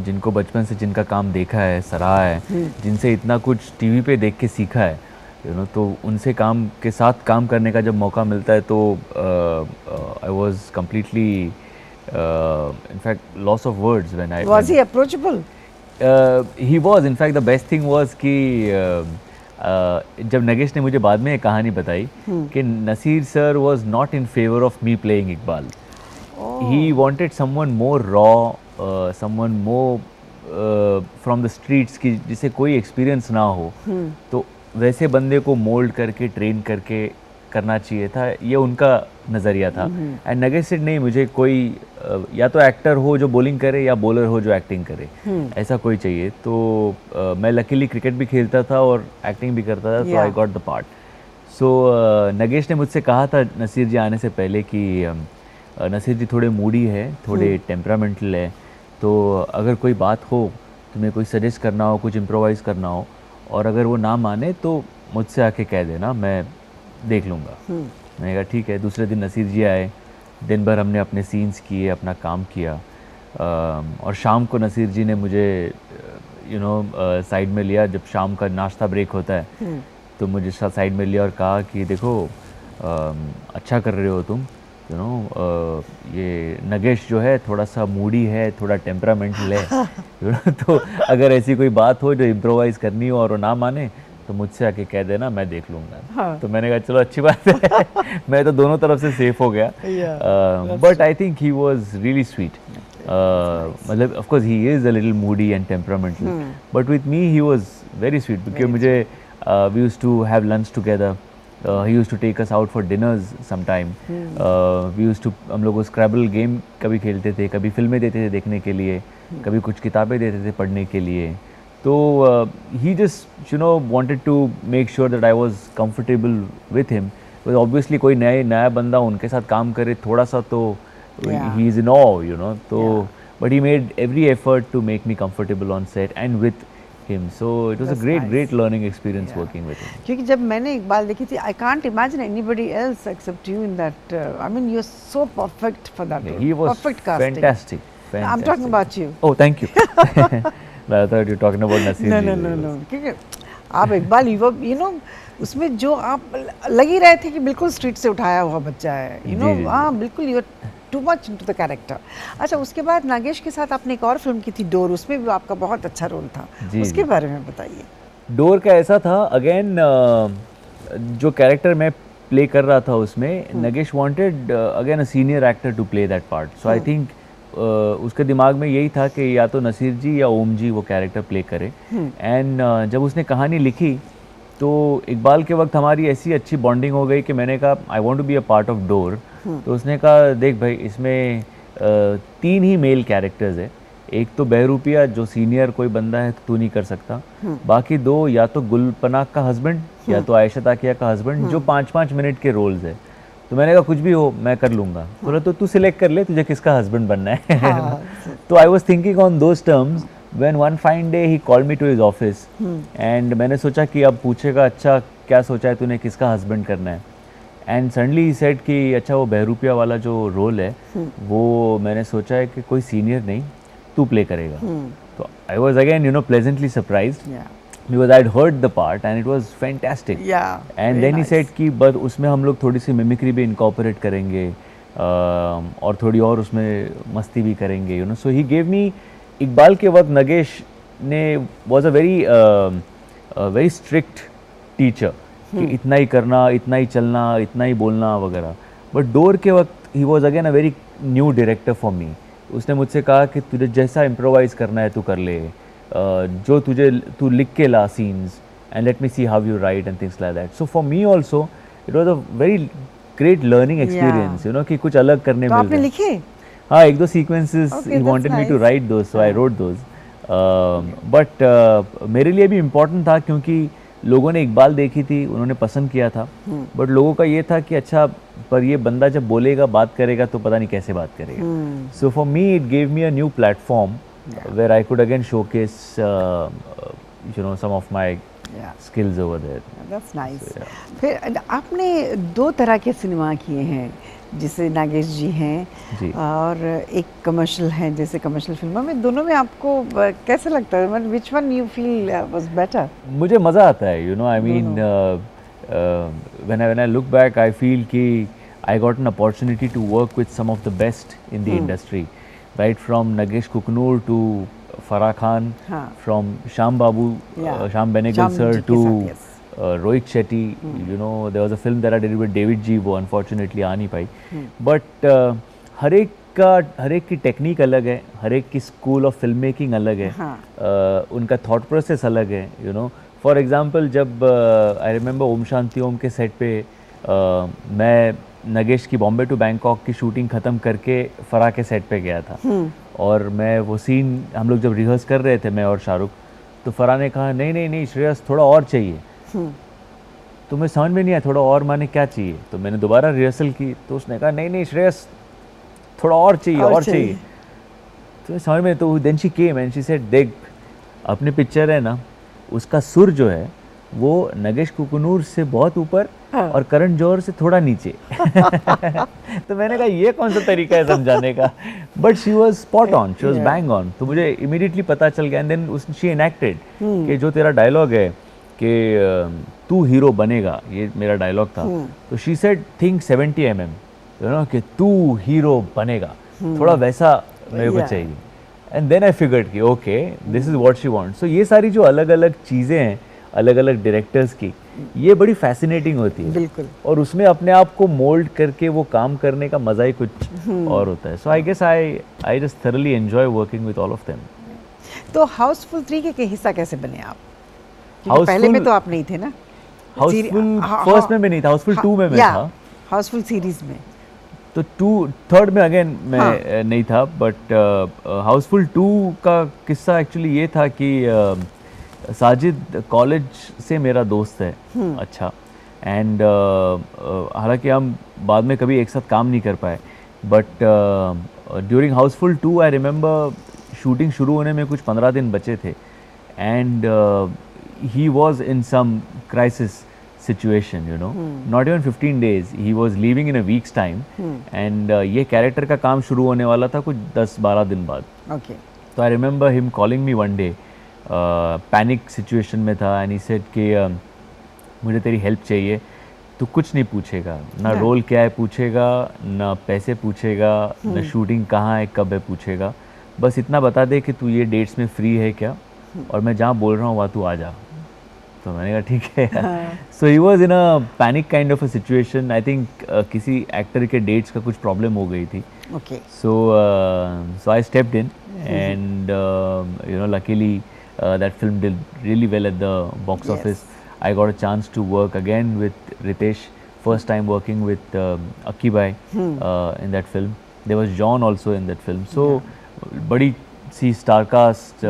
जिनको बचपन से जिनका काम देखा है, सराहा है, जिनसे इतना कुछ टीवी पे देख के सीखा है, यू नो, तो उनसे काम के साथ काम करने का जब मौका मिलता है तो I was completely in fact loss of words when I was he approachable? He was, in fact the best thing was कि जब नगेश ने मुझे बाद में एक कहानी बताई कि Naseer sir was not in favor of me playing Iqbal. He wanted someone more raw, someone more from the streets की जिसे कोई एक्सपीरियंस ना हो, तो वैसे बंदे को मोल्ड करके ट्रेन करके करना चाहिए था, ये उनका नज़रिया था। एंड नगेश सेड नहीं, मुझे कोई या तो एक्टर हो जो बॉलिंग करे या बॉलर हो जो एक्टिंग करे, ऐसा कोई चाहिए। तो मैं लकीली क्रिकेट भी खेलता था और एक्टिंग भी करता था, तो आई गॉट द पार्ट। सो नगेश ने मुझसे कहा था नसीर जी आने से पहले कि नसीर जी थोड़े मूडी है, थोड़े टेम्परामेंटल है, तो अगर कोई बात हो, तुम्हें कोई सजेस्ट करना हो, कुछ इम्प्रोवाइज़ करना हो, और अगर वो ना माने तो मुझसे आके कह देना, मैं देख लूँगा। मैंने कहा ठीक है। दूसरे दिन नसीर जी आए, दिन भर हमने अपने सीन्स किए, अपना काम किया, और शाम को नसीर जी ने मुझे यू नो साइड में लिया। जब शाम का नाश्ता ब्रेक होता है तो मुझे साइड में लिया और कहा कि देखो अच्छा कर रहे हो तुम, यू नो, ये नगेश जो है थोड़ा सा मूडी है, थोड़ा टेम्परामेंटल है, यू नो, तो अगर ऐसी कोई बात हो जो इम्प्रोवाइज़ करनी हो और वो ना माने तो मुझसे आके कह देना, मैं देख लूँगा। हाँ। तो मैंने कहा चलो अच्छी बात है। मैं तो दोनों तरफ से सेफ हो गया। But I think he was really sweet. मतलब of course he is a little moody and temperamental, but with me he was very sweet, क्योंकि मुझे we used to have lunch together, he used to take us out for dinners sometime, we used to, हम लोग स्क्रैबल game कभी खेलते थे, कभी फिल्में देते थे देखने के लिए, कभी कुछ किताबें देते थे पढ़ने के लिए। तो he just wanted to make sure that I was comfortable with him, because obviously कोई नया बंदा उनके साथ काम करे थोड़ा सा तो Yeah. he is in awe, तो but he made every effort to make me comfortable on set and with him. So it was That's a nice. great learning experience Yeah. working with him. क्योंकि जब मैंने इकबाल देखी थी, I can't imagine anybody else except you in that. I mean, you're so perfect for that role. He was perfect casting. fantastic. I'm talking about you. Oh, thank you. I thought you were talking about Nasir No, ji. no, no, no. क्योंकि आप इकबाल उसमें जो आप लग ही रहे थे कि बिल्कुल स्ट्रीट से उठाया हुआ बच्चा है, जी, जी। हाँ बिल्कुल, you too much into the character. अच्छा, उसके बाद नागेश के साथ आपने एक और फिल्म की थी, डोर, उसमें भी आपका बहुत अच्छा रोल था, जी, उसके जी। बारे में बताइए। डोर का ऐसा था, अगेन जो कैरेक्टर मैं प्ले कर रहा था उसमें, Nagesh wanted again a senior actor to play that part. So I think उसके दिमाग में यही था कि या तो नसीर जी या ओम जी वो कैरेक्टर प्ले करे। एंड जब उसने कहानी लिखी तो इकबाल के वक्त हमारी ऐसी अच्छी बॉन्डिंग हो गई कि मैंने कहा I want to be a part of Dor. तो उसने कहा देख भाई, इसमें 3 ही मेल कैरेक्टर्स है, एक तो बहरूपिया जो सीनियर कोई बंदा है तू नहीं कर सकता, बाकी 2 या तो गुल पनाग का हस्बैंड या तो आयशा ताकिया का हस्बैंड जो 5-5 मिनट के रोल्स है। तो मैंने कहा कुछ भी हो मैं कर लूँगा। बोला तो तू सिलेक्ट कर ले तुझे किसका हस्बैंड बनना है। तो I was thinking on those terms when one fine day he called me to his office and मैंने सोचा कि अब पूछेगा अच्छा क्या सोचा है तूने किसका हस्बैंड करना है। एंड सडनली ही सेड कि अच्छा वो बहरूपिया वाला जो रोल है वो मैंने सोचा है कि कोई सीनियर नहीं तू प्ले करेगा। तो I was again pleasantly surprised because I'd heard the part and it was fantastic. Yeah, and very then he nice. said कि बस उसमें हम लोग थोड़ी सी मिमिक्री भी incorporate करेंगे और थोड़ी और उसमें मस्ती भी करेंगे so he gave me Iqbal के वक्त नगेश ने was a very strict teacher कि इतना ही करना, इतना ही चलना, इतना ही बोलना वगैरह। बट डोर के वक्त he was again a very new director for me. उसने मुझसे कहा कि तुझे जैसा इम्प्रोवाइज करना है तू कर ले, जो तू लिख के ला scenes and let me see how you write and things like that. So for me also it was a very great learning experience कि कुछ अलग करने तो मिल आपने रहा है। लिखे? हाँ, 1-2 sequences Okay, he that's wanted me to nice. Write those, so I wrote those. But मेरे लिए भी इम्पोर्टेंट था क्योंकि लोगों ने इकबाल देखी थी, उन्होंने पसंद किया था, बट लोगों का ये था कि अच्छा पर ये बंदा जब बोलेगा बात करेगा तो पता नहीं कैसे बात करेगा। So for me it gave me a new platform where I could again showcase some of my skills over there. That's nice. So, yeah. फिर आपने 2 तरह के सिनेमा किए हैं, जैसे नागेश जी हैं जी। और एक कमर्शियल है, जैसे कमर्शियल फिल्मों में, दोनों में आपको कैसे लगता है, मतलब which one you feel was better? मुझे मज़ा आता है I mean when I look back I feel कि I got an opportunity to work with some of the best in the industry, right from Nagesh Kukunur to Farah Khan, हाँ. from Shyam Babu, Yeah. Shyam Benegal Shyam sir जी के to साथ, yes. Rohit Shetty. There was a film that I did with David G, वो unfortunately आ नहीं पाई, but हर एक की technique अलग है, हर एक की स्कूल ऑफ फिल्म मेकिंग अलग है, हाँ. उनका थॉट प्रोसेस अलग है। फॉर एग्जांपल जब आई रिमेंबर ओम शांति ओम के सेट पे मैं नगेश की बॉम्बे टू बैंकॉक की शूटिंग ख़त्म करके फराह के सेट पे गया था, और मैं वो सीन हम लोग जब रिहर्स कर रहे थे मैं और शाहरुख, तो फराह ने कहा नहीं श्रेयस थोड़ा और चाहिए। तो मैं समझ में नहीं आया थोड़ा और माने क्या चाहिए, तो मैंने दोबारा रिहर्सल की तो उसने कहा नहीं श्रेयस थोड़ा और चाहिए। तो समझ में, तो then she came and she said देख अपनी पिक्चर है ना, उसका सुर जो है वो नगेश कुकुनूर से बहुत ऊपर और करण जौहर से थोड़ा नीचे। तो मैंने कहा ये कौन सा तरीका है समझाने का, but she was spot on, she was bang on. तो मुझे इमीडिएटली पता चल गया, एंड देन शी एनैक्टेड कि जो तेरा डायलॉग है कि तू हीरो बनेगा, ये मेरा डायलॉग था। तो शी सेड थिंक 70 mm, कि तू हीरो बनेगा, थोड़ा वैसा मेरे को चाहिए। एंड देन आई फिगर्ड कि okay this is what she wants. So ये सारी जो अलग अलग चीज़ें हैं अलग अलग डायरेक्टर्स की, ये बड़ी फैसिनेटिंग होती है। बिल्कुल। और उसमें अपने आप को मोल्ड करके वो काम करने का मज़ा ही कुछ और होता है। So I guess I just thoroughly enjoy working with all of them. तो हाउसफुल 3 के हिस्सा कैसे बने आप? क्योंकि पहले में तो आप नहीं थे ना। हाउसफुल फर्स्ट में नहीं था, हाउसफुल 2 में मैं था। हाउसफुल सीरीज में तो थर्ड में अगेन मैं नहीं था, बट हाउसफुल 2 का किस्सा एक्चुअली ये था कि साजिद कॉलेज से मेरा दोस्त है अच्छा, एंड हालांकि हम बाद में कभी एक साथ काम नहीं कर पाए, but during Housefull 2 I remember shooting शुरू होने में कुछ 15 दिन बचे थे, and he was in some crisis situation, you know, not even 15 days, he was leaving in a week's time, and ये कैरेक्टर का काम शुरू होने वाला था कुछ 10-12 दिन बाद. ओके तो I remember him calling me one day, panic situation में था, एंड ही सेड कि मुझे तेरी हेल्प चाहिए. तो कुछ नहीं पूछेगा, ना रोल क्या है पूछेगा, ना पैसे पूछेगा, ना शूटिंग कहाँ है कब है पूछेगा, बस इतना बता दे कि तू ये डेट्स में फ्री है क्या, और मैं जहाँ बोल रहा हूँ वहाँ तू आ जा. तो मैंने कहा ठीक है. So he was in a panic kind of a situation. I think किसी एक्टर के डेट्स का कुछ प्रॉब्लम हो गई थी. Okay So I stepped in, and you know, luckily that film did really well at the box Yes. office. I got a chance to work again with Ritesh. First time working with Akibai in that film. There was John also in that film. So badi सी star cast,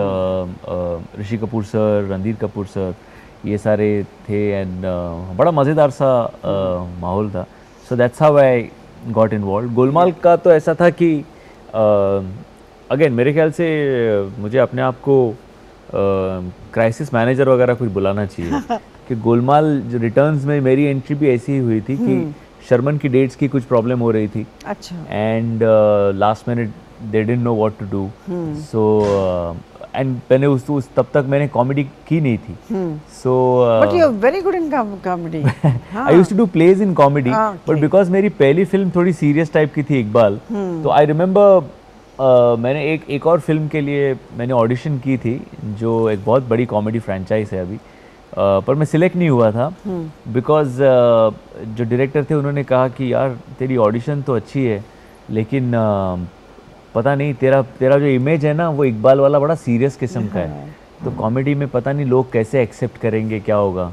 Rishi Kapoor sir, Randhir Kapoor sir, ये सारे थे, and बड़ा मज़ेदार सा माहौल था. So that's how I got involve. Golmaal का तो ऐसा था कि अगेन मेरे ख्याल से मुझे अपने आप को क्राइसिस मैनेजर वगैरह कुछ बुलाना चाहिए कि गोलमाल जो रिटर्न्स में मेरी एंट्री भी ऐसी ही हुई थी कि शर्मन की डेट्स की कुछ प्रॉब्लम हो रही थी, अच्छा, and last minute they didn't know what to do. So and मैंने उस तब तक मैंने कॉमेडी की नहीं थी. So but you are very good in comedy. I used to do plays in comedy, but because मेरी पहली फिल्म थोड़ी सीरियस टाइप की थी इकबाल, तो आई रिमेंबर मैंने एक और फिल्म के लिए मैंने ऑडिशन की थी जो एक बहुत बड़ी कॉमेडी फ्रेंचाइज है अभी, पर मैं सिलेक्ट नहीं हुआ था बिकॉज जो डायरेक्टर थे उन्होंने कहा कि यार तेरी ऑडिशन तो अच्छी है, लेकिन पता नहीं तेरा जो इमेज है ना वो इकबाल वाला बड़ा सीरियस किस्म का है, तो कॉमेडी में पता नहीं लोग कैसे एक्सेप्ट करेंगे, क्या होगा.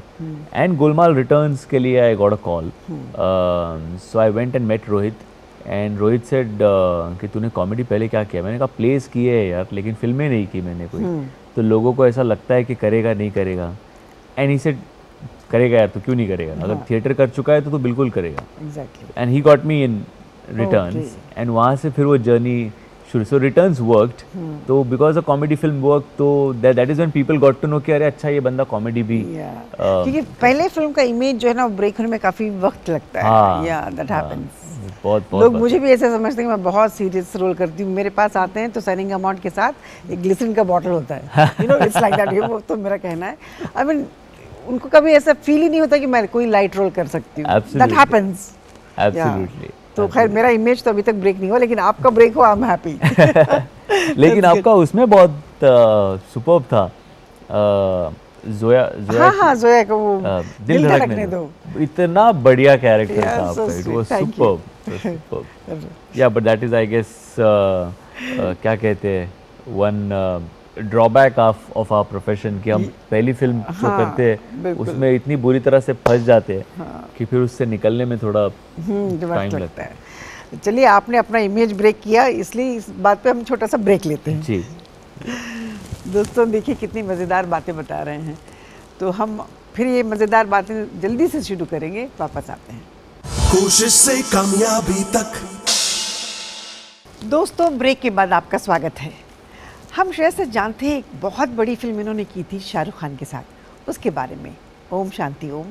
एंड गोलमाल रिटर्न्स के लिए I got a call. So I went and met Rohit, and Rohit said कि तूने कॉमेडी पहले क्या किया. मैंने कहा प्लेस किए है यार, लेकिन फिल्में नहीं की मैंने कोई. तो लोगों को ऐसा लगता है कि करेगा नहीं करेगा, एंड ही सेड करेगा यार, तो क्यों नहीं करेगा, अगर थिएटर कर चुका है तो बिल्कुल करेगा. Exactly. And he got me in Returns, एंड वहाँ से फिर वो जर्नी शुरू. सो रिटर्न्स वर्कड, तो because a comedy film work, तो that is when people got to know कि अरे अच्छा ये बंदा कॉमेडी भी. क्योंकि पहले फिल्म का इमेज जो है ना ब्रेक होने में काफी वक्त लगता है. हाँ, या दैट हैपेंस. बहुत लोग मुझे भी ऐसे समझते हैं कि मैं बहुत सीरियस रोल करती हूँ. मेरे पास आते हैं तो साइनिंग अमाउंट के साथ एक ग्लिसरीन का बॉटल होता है, you know, it's like that. वो तो मेरा कहना है. आई मीन उनको कभी ऐसा फील ही नहीं होता कि मैं कोई लाइट रोल कर सकती हूँ. That happens. एब्सोल्युटली. तो खैर मेरा इमेज तो अभी तक ब्रेक नहीं हुआ, लेकिन आपका ब्रेक हो, आई एम हैप्पी. लेकिन आपका उसमें बहुत सुपर्ब था. जोया हाँ जोया को वो दिल धड़कने दो. इतना बढ़िया कैरेक्टर था आपका. It was superb. Yeah but that is I guess क्या कहते हैं one drawback of our profession कि हम पहली फिल्म जो करते हैं उसमें इतनी बुरी तरह से फंस जाते हैं कि फिर उससे निकलने में थोड़ा टाइम लगता है. चलिए, आपने अपना इमेज ब्रेक किया, इसलिए इस बात पे हम छोटा सा ब्रेक लेते हैं. जी दोस्तों देखिए कितनी मज़ेदार बातें बता रहे हैं, तो हम फिर ये मज़ेदार बातें जल्दी से शुरू करेंगे. वापस आते हैं. कोशिश से कामयाबी तक. दोस्तों ब्रेक के बाद आपका स्वागत है. हम श्रेया से जानते हैं एक बहुत बड़ी फिल्म इन्होंने की थी शाहरुख खान के साथ, उसके बारे में. Om Shanti Om.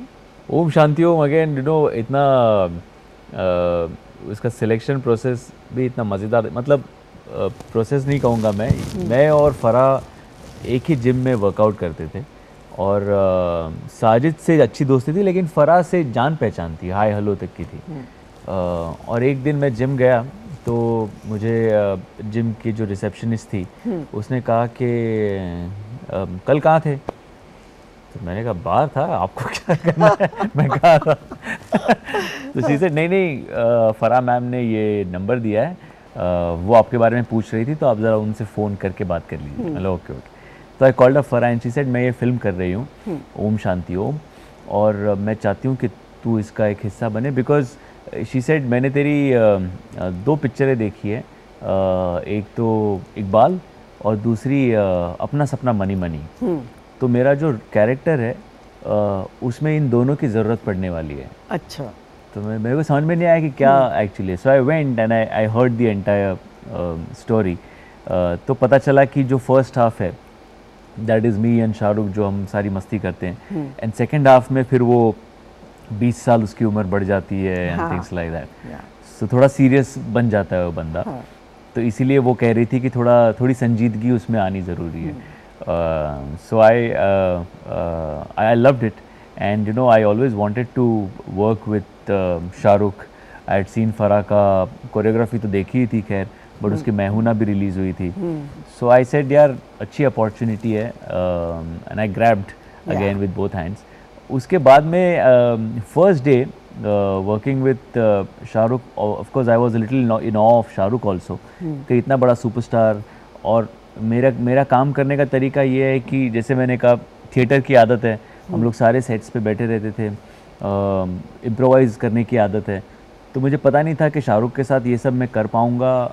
Om Shanti Om. Again you no इतना उसका सिलेक्शन प्रोसेस भी इतना मज़ेदार, मतलब प्रोसेस नहीं कहूँगा मैं और फराह एक ही जिम में वर्कआउट करते थे, और साजिद से अच्छी दोस्ती थी, लेकिन फराह से जान पहचान थी, हाय हेलो तक की थी. और एक दिन मैं जिम गया तो मुझे जिम की जो रिसेप्शनिस्ट थी उसने कहा कि कल कहाँ थे. तो मैंने कहा बाहर था, आपको क्या करना है. मैं कहा तो शी सेड नहीं फराह मैम ने ये नंबर दिया है, वो आपके बारे में पूछ रही थी, तो आप ज़रा उनसे फ़ोन करके बात कर लीजिए. Hello okay. तो I called up Farah and she said मैं ये फिल्म कर रही हूँ ओम शांति ओम, और मैं चाहती हूँ कि तू इसका एक हिस्सा बने, बिकॉज शी सेड मैंने तेरी 2 पिक्चरें देखी है, एक तो इकबाल और दूसरी अपना सपना मनी मनी. तो मेरा जो कैरेक्टर है उसमें इन दोनों की ज़रूरत पड़ने वाली है। अच्छा। तो मेरे को समझ में नहीं आया कि क्या actually, so I went and I heard the entire story. तो पता चला कि जो फर्स्ट हाफ है that is me and Shahrukh, जो हम सारी मस्ती करते हैं, एंड सेकेंड हाफ में फिर वो 20 साल उसकी उम्र बढ़ जाती है एंड थिंग्स लाइक दैट। सो थोड़ा सीरियस बन जाता है वो बंदा। तो इसीलिए वो कह रही थी कि थोड़ी संजीदगी उसमें आनी ज़रूरी है। So I loved it and you know I always wanted to work with Shahrukh. I had seen Farah का कोरियोग्राफी तो देखी ही थी खैर, बट उसकी मैहूना भी रिलीज़ हुई थी। सो आई सेड यार अच्छी अपॉर्चुनिटी है and I grabbed again with both hands. उसके बाद में first day working with Shahrukh, of course I was a little in awe of Shahrukh also कि इतना बड़ा सुपरस्टार। और मेरा काम करने का तरीका ये है कि जैसे मैंने कहा थिएटर की आदत है, हम लोग सारे सेट्स पे बैठे रहते थे, इम्प्रोवाइज़ करने की आदत है। तो मुझे पता नहीं था कि शाहरुख के साथ ये सब मैं कर पाऊँगा,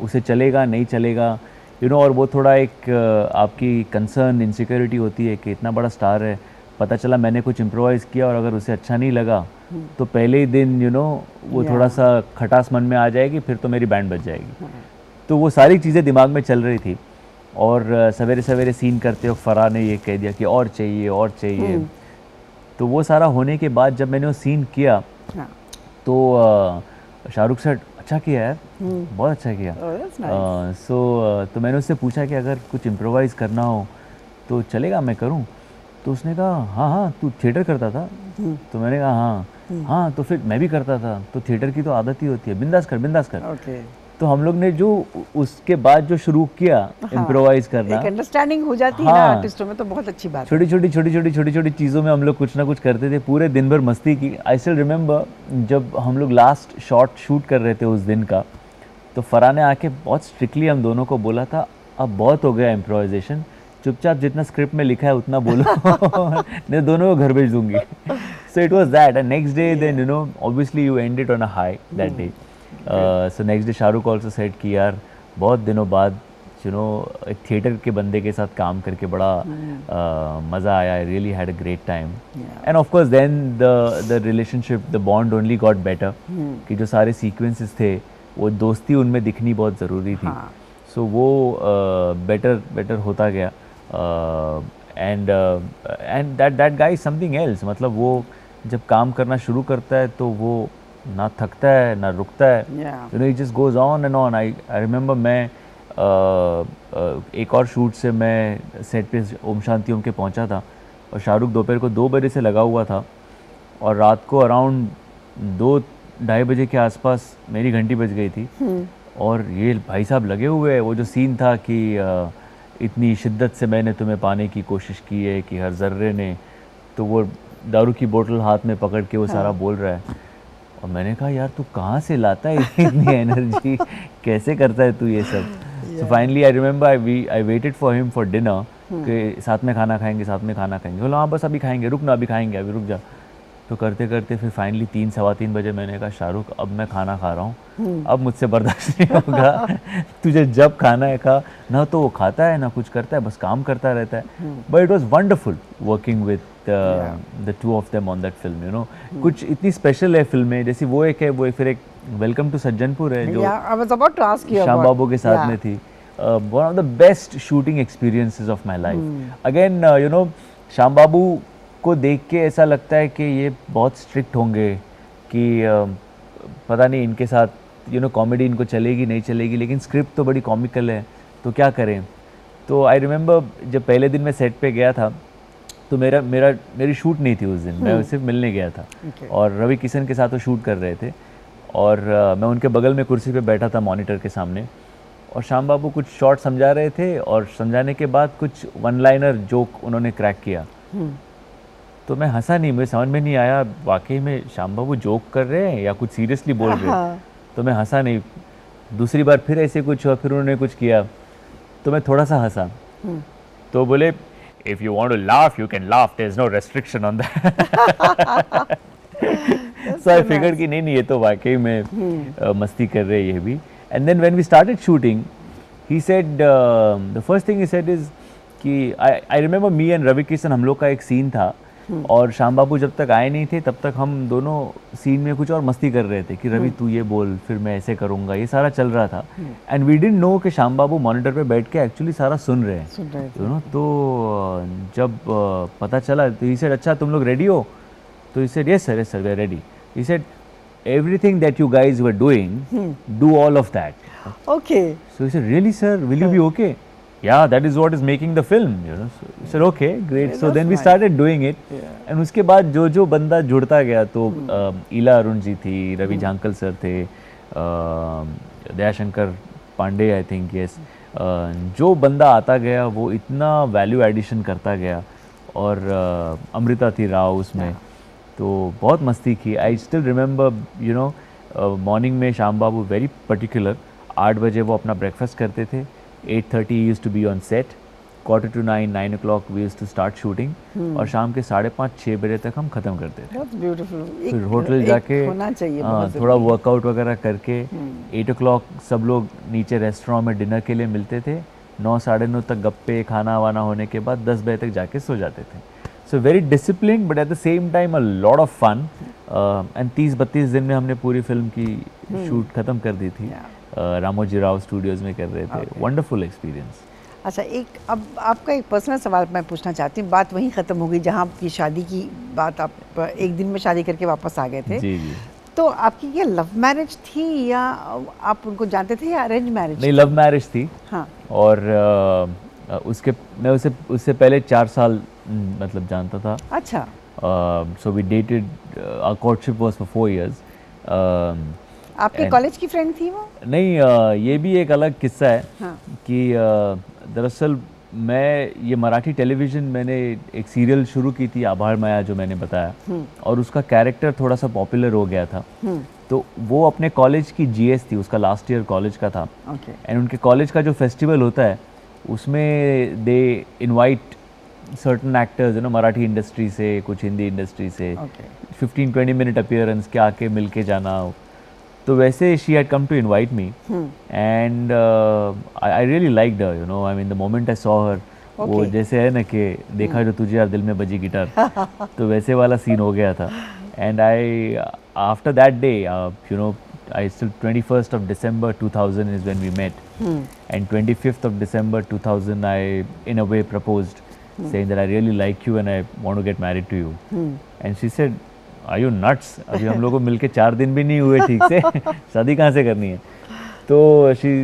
उसे चलेगा नहीं चलेगा, यू नो। और वो थोड़ा एक आपकी कंसर्न इनसिक्योरिटी होती है कि इतना बड़ा स्टार है, पता चला मैंने कुछ इम्प्रोवाइज़ किया और अगर उसे अच्छा नहीं लगा तो पहले ही दिन यू नो वो थोड़ा सा खटास मन में आ जाएगी, फिर तो मेरी बैंड बज जाएगी। तो वो सारी चीज़ें दिमाग में चल रही थी। और सवेरे सवेरे सीन करते हो फराह ने ये कह दिया कि और चाहिए और चाहिए। तो वो सारा होने के बाद जब मैंने वो सीन किया तो शाहरुख सर अच्छा किया यार, बहुत अच्छा किया। तो मैंने उससे पूछा कि अगर कुछ इम्प्रोवाइज़ करना हो तो चलेगा, मैं करूं? तो उसने कहा हाँ तू थिएटर करता था? तो मैंने कहा हाँ तो फिर मैं भी करता था, तो थिएटर की तो आदत ही होती है, बिंदास कर। तो हम लोग ने जो उसके बाद जो शुरू किया इम्प्रोवाइज करना, एक अंडरस्टैंडिंग हो जाती है ना आर्टिस्टों में, तो बहुत अच्छी बात है। छोटी चीज़ों में हम लोग कुछ ना कुछ करते थे, पूरे दिन भर मस्ती की। आई स्टिल रिमेंबर जब हम लोग लास्ट शॉट शूट कर रहे थे उस दिन का, तो फराह ने आके बहुत स्ट्रिक्टली हम दोनों को बोला था अब बहुत हो गया इम्प्रोवाइजेशन, चुपचाप जितना स्क्रिप्ट में लिखा है उतना बोलो नहीं दोनों को घर भेज दूंगी। So it was that and next day then you know obviously you end it on a high that day. So next day Shahrukh also said कि यार बहुत दिनों बाद यू नो एक थिएटर के बंदे के साथ काम करके बड़ा मज़ा आया, I really had a great time. And of course then the relationship, the bond only got better, कि जो सारे सीक्वेंसेस थे वो दोस्ती उनमें दिखनी बहुत ज़रूरी थी। सो वो बेटर होता गया। And that guy is something else. मतलब वो जब काम करना शुरू करता है तो वो ना थकता है ना रुकता है, you know, it just goes on and on. I remember मैं एक और शूट से मैं सेट पे ओम शांति ओम के पहुंचा था और शाहरुख दोपहर को 2 बजे से लगा हुआ था और रात को अराउंड 2-2:30 बजे के आसपास मेरी घंटी बज गई थी और ये भाई साहब लगे हुए हैं। वो जो सीन था कि इतनी शिद्दत से मैंने तुम्हें पाने की कोशिश की है कि हर जर्रे ने, तो वो दारू की बोतल हाथ में पकड़ के वो सारा बोल रहा है। और मैंने कहा यार तू कहाँ से लाता है इतनी एनर्जी, कैसे करता है तू ये सब? So finally I remember I waited for him for dinner कि साथ में खाना खाएंगे बोला हाँ बस अभी खाएंगे, रुक ना अभी खाएंगे, अभी रुक जा। तो करते करते फिर फाइनली 3-3:15 बजे मैंने कहा शाहरुख अब मैं खाना खा रहा हूँ, अब मुझसे बर्दाश्त नहीं होगा, तुझे जब खाना है खा। ना तो वो खाता है ना कुछ करता है, बस काम करता रहता है। But it was wonderful working with the two of them on that film, you know. कुछ इतनी स्पेशल है फिल्में, जैसे वो एक है, वो फिर एक वेलकम टू सज्जनपुर है जो श्याम बाबू के साथ में थी। One of the best shooting experiences of my life. Again you know Shyam Babu को देख के ऐसा लगता है कि ये बहुत स्ट्रिक्ट होंगे कि पता नहीं इनके साथ यू नो कॉमेडी इनको चलेगी नहीं चलेगी, लेकिन स्क्रिप्ट तो बड़ी कॉमिकल है तो क्या करें। तो आई रिमेंबर जब पहले दिन मैं सेट पे गया था तो मेरी शूट नहीं थी उस दिन, मैं सिर्फ मिलने गया था और रवि किशन के साथ वो शूट कर रहे थे और मैं उनके बगल में कुर्सी पे बैठा था मॉनिटर के सामने और श्याम बाबू कुछ शॉर्ट समझा रहे थे और समझाने के बाद कुछ वन लाइनर जोक उन्होंने क्रैक किया। तो मैं हंसा नहीं, मुझे समझ में नहीं आया वाकई में श्याम बाबू जोक कर रहे हैं या कुछ सीरियसली बोल रहे हैं। तो मैं हंसा नहीं। दूसरी बार फिर ऐसे कुछ हुआ, फिर उन्होंने कुछ किया तो मैं थोड़ा सा हंसा। तो बोले if you want to laugh you can laugh, there is no restriction on that. So I figured कि नहीं ये तो वाकई में मस्ती कर रहे हैं ये भी। And then when we started shooting he said the first thing he said is कि I remember me and Ravi Kishan, हम लोग का एक सीन था और श्याम बाबू जब तक आए नहीं थे तब तक हम दोनों सीन में कुछ और मस्ती कर रहे थे कि रवि तू ये बोल, फिर मैं ऐसे करूँगा, ये सारा चल रहा था। एंड वी डिडंट नो कि श्याम बाबू मॉनिटर पे बैठ के एक्चुअली सारा सुन रहे हैं, यू नो। तो जब पता चला तो ही सेड अच्छा तुम लोग रेडी हो? तो he said yes sir we are ready. He said everything that you guys were doing, do all of that. Okay. So he said, really sir, will you be okay? Yeah, that is what is making the film, you know. So he said, okay, great. So then we started doing it. And उसके बाद जो बंदा जुड़ता गया, तो ईला अरुण जी थी, Ravi Jhankal sir थे, Dayashankar Pandey I think, yes. जो बंदा आता गया वो इतना वैल्यू एडिशन करता गया, और अमृता थी राव उसमें, तो बहुत मस्ती की। आई still remember, you no, morning में श्याम बाबू वेरी पर्टिकुलर, 8 बजे वो अपना ब्रेकफास्ट करते थे, 8:30 use to be on set, 8:45, 9 o'clock we use to start shooting, और शाम के 5:30-6 बजे तक हम ख़त्म करते थे। That's beautiful. फिर होटल जाके होना चाहिए, थोड़ा वर्कआउट वगैरह करके 8 o'clock सब लोग नीचे रेस्टोरेंट में डिनर के लिए मिलते थे, 9-9:30 तक गप्पे खाना वाना होने के बाद 10 बजे तक जाके सो जाते थे। So very discipline but at the same time a lot of fun. And 30-32 दिन में हमने पूरी फिल्म की शूट ख़त्म कर दी थी। रामोजी राव स्टूडियोज़ में कर रहे थे। Wonderful experience. अच्छा, एक अब आपका एक पर्सनल सवाल मैं पूछना चाहती हूँ। बात वहीं ख़त्म हो गई जहाँ आपकी शादी की बात, आप एक दिन में शादी करके वापस आ गए थे। जी जी। तो आपकी क्या लव मैरिज थी या आप उनको जानते थे या अरेंज मैरिज? नहीं, लव मैरिज थी। हाँ। और मैं उससे पहले 4 साल मतलब जानता था। अच्छा। So we dated, our courtship was for 4 years। आपके कॉलेज की फ्रेंड थी वो? नहीं, ये भी एक अलग किस्सा है। हाँ। कि दरअसल मैं ये मराठी टेलीविज़न मैंने एक सीरियल शुरू की थी, आभार माया, जो मैंने बताया, और उसका कैरेक्टर थोड़ा सा पॉपुलर हो गया था। तो वो अपने कॉलेज की जीएस थी, उसका लास्ट ईयर कॉलेज का था। एंड उनके कॉलेज का जो फेस्टिवल होता है उसमें they invite certain actors, you know, Marathi industry से, कुछ हिंदी इंडस्ट्री से, 15-20 मिनट अपीयरेंस के आके मिल के जाना। तो वैसे she had come to invite me, and I really liked her, you know. I mean the moment I saw her, वो जैसे है ना कि देखा जो तुझे यार दिल में बजी गिटार, तो वैसे वाला सीन हो गया था। And I after that day, you know, I still 21st of December 2000 is when we met, and 25th of December 2000 I in a way proposed, saying that I really like you and I want to get married to you. And she said, are you nuts? अभी हम लोग को मिलके 4 दिन भी नहीं हुए ठीक से, शादी कहाँ से करनी है? तो she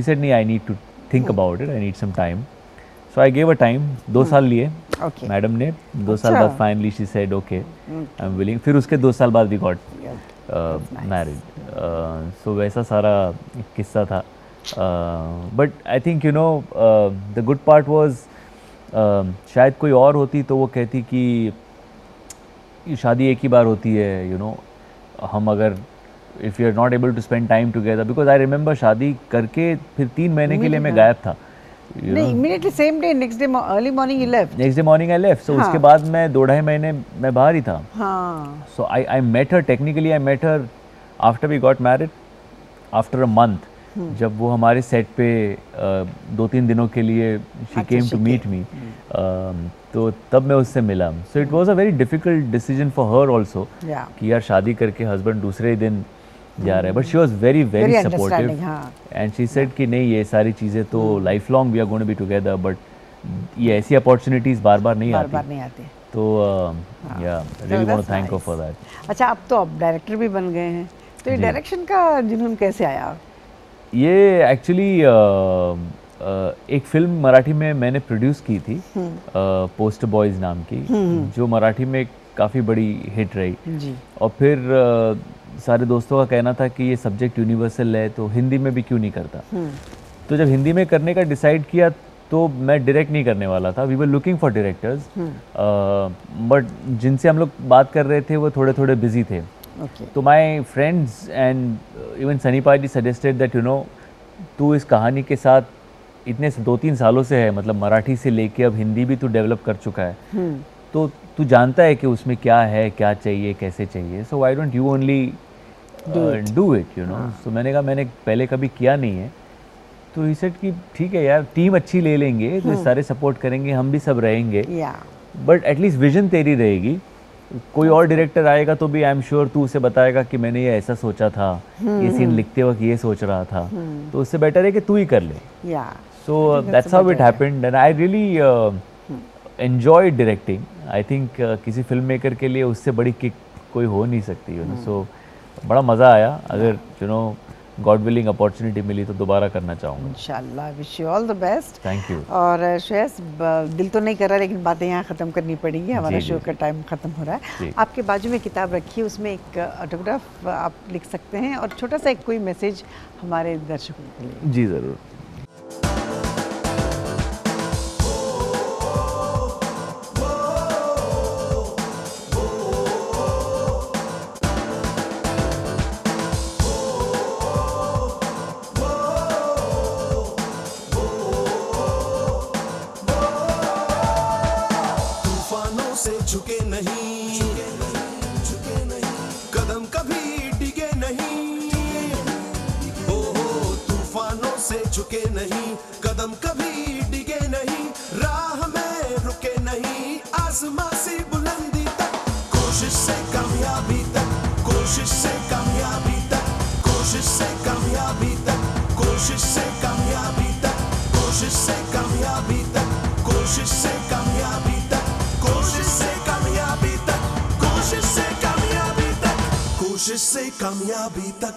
said, नहीं, I need to think about it, I need some time. So I gave her time, 2 साल लिए मैडम ने। 2 साल बाद finally she said okay, I'm willing। फिर उसके 2 साल बाद we got married। सो वैसा सारा किस्सा था। But I think, you know, the good part was, शायद कोई और होती तो वो कहती कि शादी एक ही बार होती है, यू नो, हम अगर if you are not able to spend time together, because I remember शादी करके फिर 3 महीने के लिए मैं गायब था। नहीं, immediately same day, next day early morning you left. Next day morning I left. So उसके बाद मैं 2-2.5 महीने मैं बाहर ही था। हाँ। So I met her, technically I met her after we got married, after a month, जब वो हमारे सेट पे 2-3 दिनों के लिए she came to meet me, तो तब मैं उससे मिला। So it was a very difficult decision for her also, कि यार शादी करके हस्बैंड दूसरे ही दिन जा रहा है, but she was very very supportive, and she said कि नहीं, ये सारी चीज़ें तो life long we are going to be together, but ये ऐसी अपॉर्चुनिटीज़ बार बार नहीं आती। तो या really want to thank her for that. अच्छा, अब तो आप डायरेक्टर भी बन गए हैं, तो ये डायरेक्शन का जुनून कैसे आया? ये एक्चुअली एक फिल्म मराठी में मैंने प्रोड्यूस की थी, पोस्टर बॉयज़ नाम की, जो मराठी में काफ़ी बड़ी हिट रही। और फिर सारे दोस्तों का कहना था कि ये सब्जेक्ट यूनिवर्सल है, तो हिंदी में भी क्यों नहीं करता। तो जब हिंदी में करने का डिसाइड किया तो मैं डायरेक्ट नहीं करने वाला था। We were looking for directors, but जिनसे हम लोग बात कर रहे थे वो थोड़े थोड़े बिजी थे। तो my friends and even Sunny पाजी सजेस्टेड दैट, यू नो, तू इस कहानी के साथ इतने 2-3 सालों से है, मतलब मराठी से लेके अब हिंदी भी तू डेवलप कर चुका है, तो तू जानता है कि उसमें क्या है, क्या चाहिए, कैसे चाहिए। So why don't you only do it, you know. So मैंने कहा, मैंने पहले कभी किया नहीं है, तो ही सेड कि ठीक है यार, टीम अच्छी ले लेंगे तो सारे सपोर्ट करेंगे, हम भी सब रहेंगे, या बट एटलीस्ट विजन तेरी रहेगी। कोई और डायरेक्टर आएगा तो भी आई एम श्योर तू उसे बताएगा कि मैंने ये ऐसा सोचा था, ये सीन लिखते वक्त ये सोच रहा था, तो उससे बेटर है कि तू ही कर ले। या So that's how it happened and I really enjoyed directing. I think किसी फिल्म मेकर के लिए उससे बड़ी किक कोई हो नहीं सकती, you know. So बड़ा मज़ा आया। अगर you know God willing opportunity मिली तो दोबारा करना चाहूँगा। इंशाल्लाह, wish you all the best. Thank you. और श्रेयस, दिल तो नहीं कर रहा लेकिन बातें यहाँ ख़त्म करनी पड़ेंगी, हमारा जी, शो जी। का टाइम ख़त्म हो रहा है। जी। आपके बाजू में किताब रखी है, उसमें एक ऑटोग्राफ आप लिख सकते हैं और छोटा सा एक कोई मैसेज हमारे दर्शकों के लिए। जी ज़रूर। तूफानों से झुके नहीं, कदम कभी डिगे नहीं, ओ तूफानों से झुके नहीं, कदम कभी डिगे नहीं, राह में रुके नहीं, आसमां से बुलंदी तक, कोशिश से कामयाबी तक, कोशिश से कामयाबी तक, कोशिश से कामयाबी तक, कोशिश से कामयाबी तक, कोशिश से कामयाबी तक, कोशिश से कामयाबी तक, कोशिश से कामयाबी तक, कोशिश से कामयाबी तक, कोशिश से कामयाबी तक।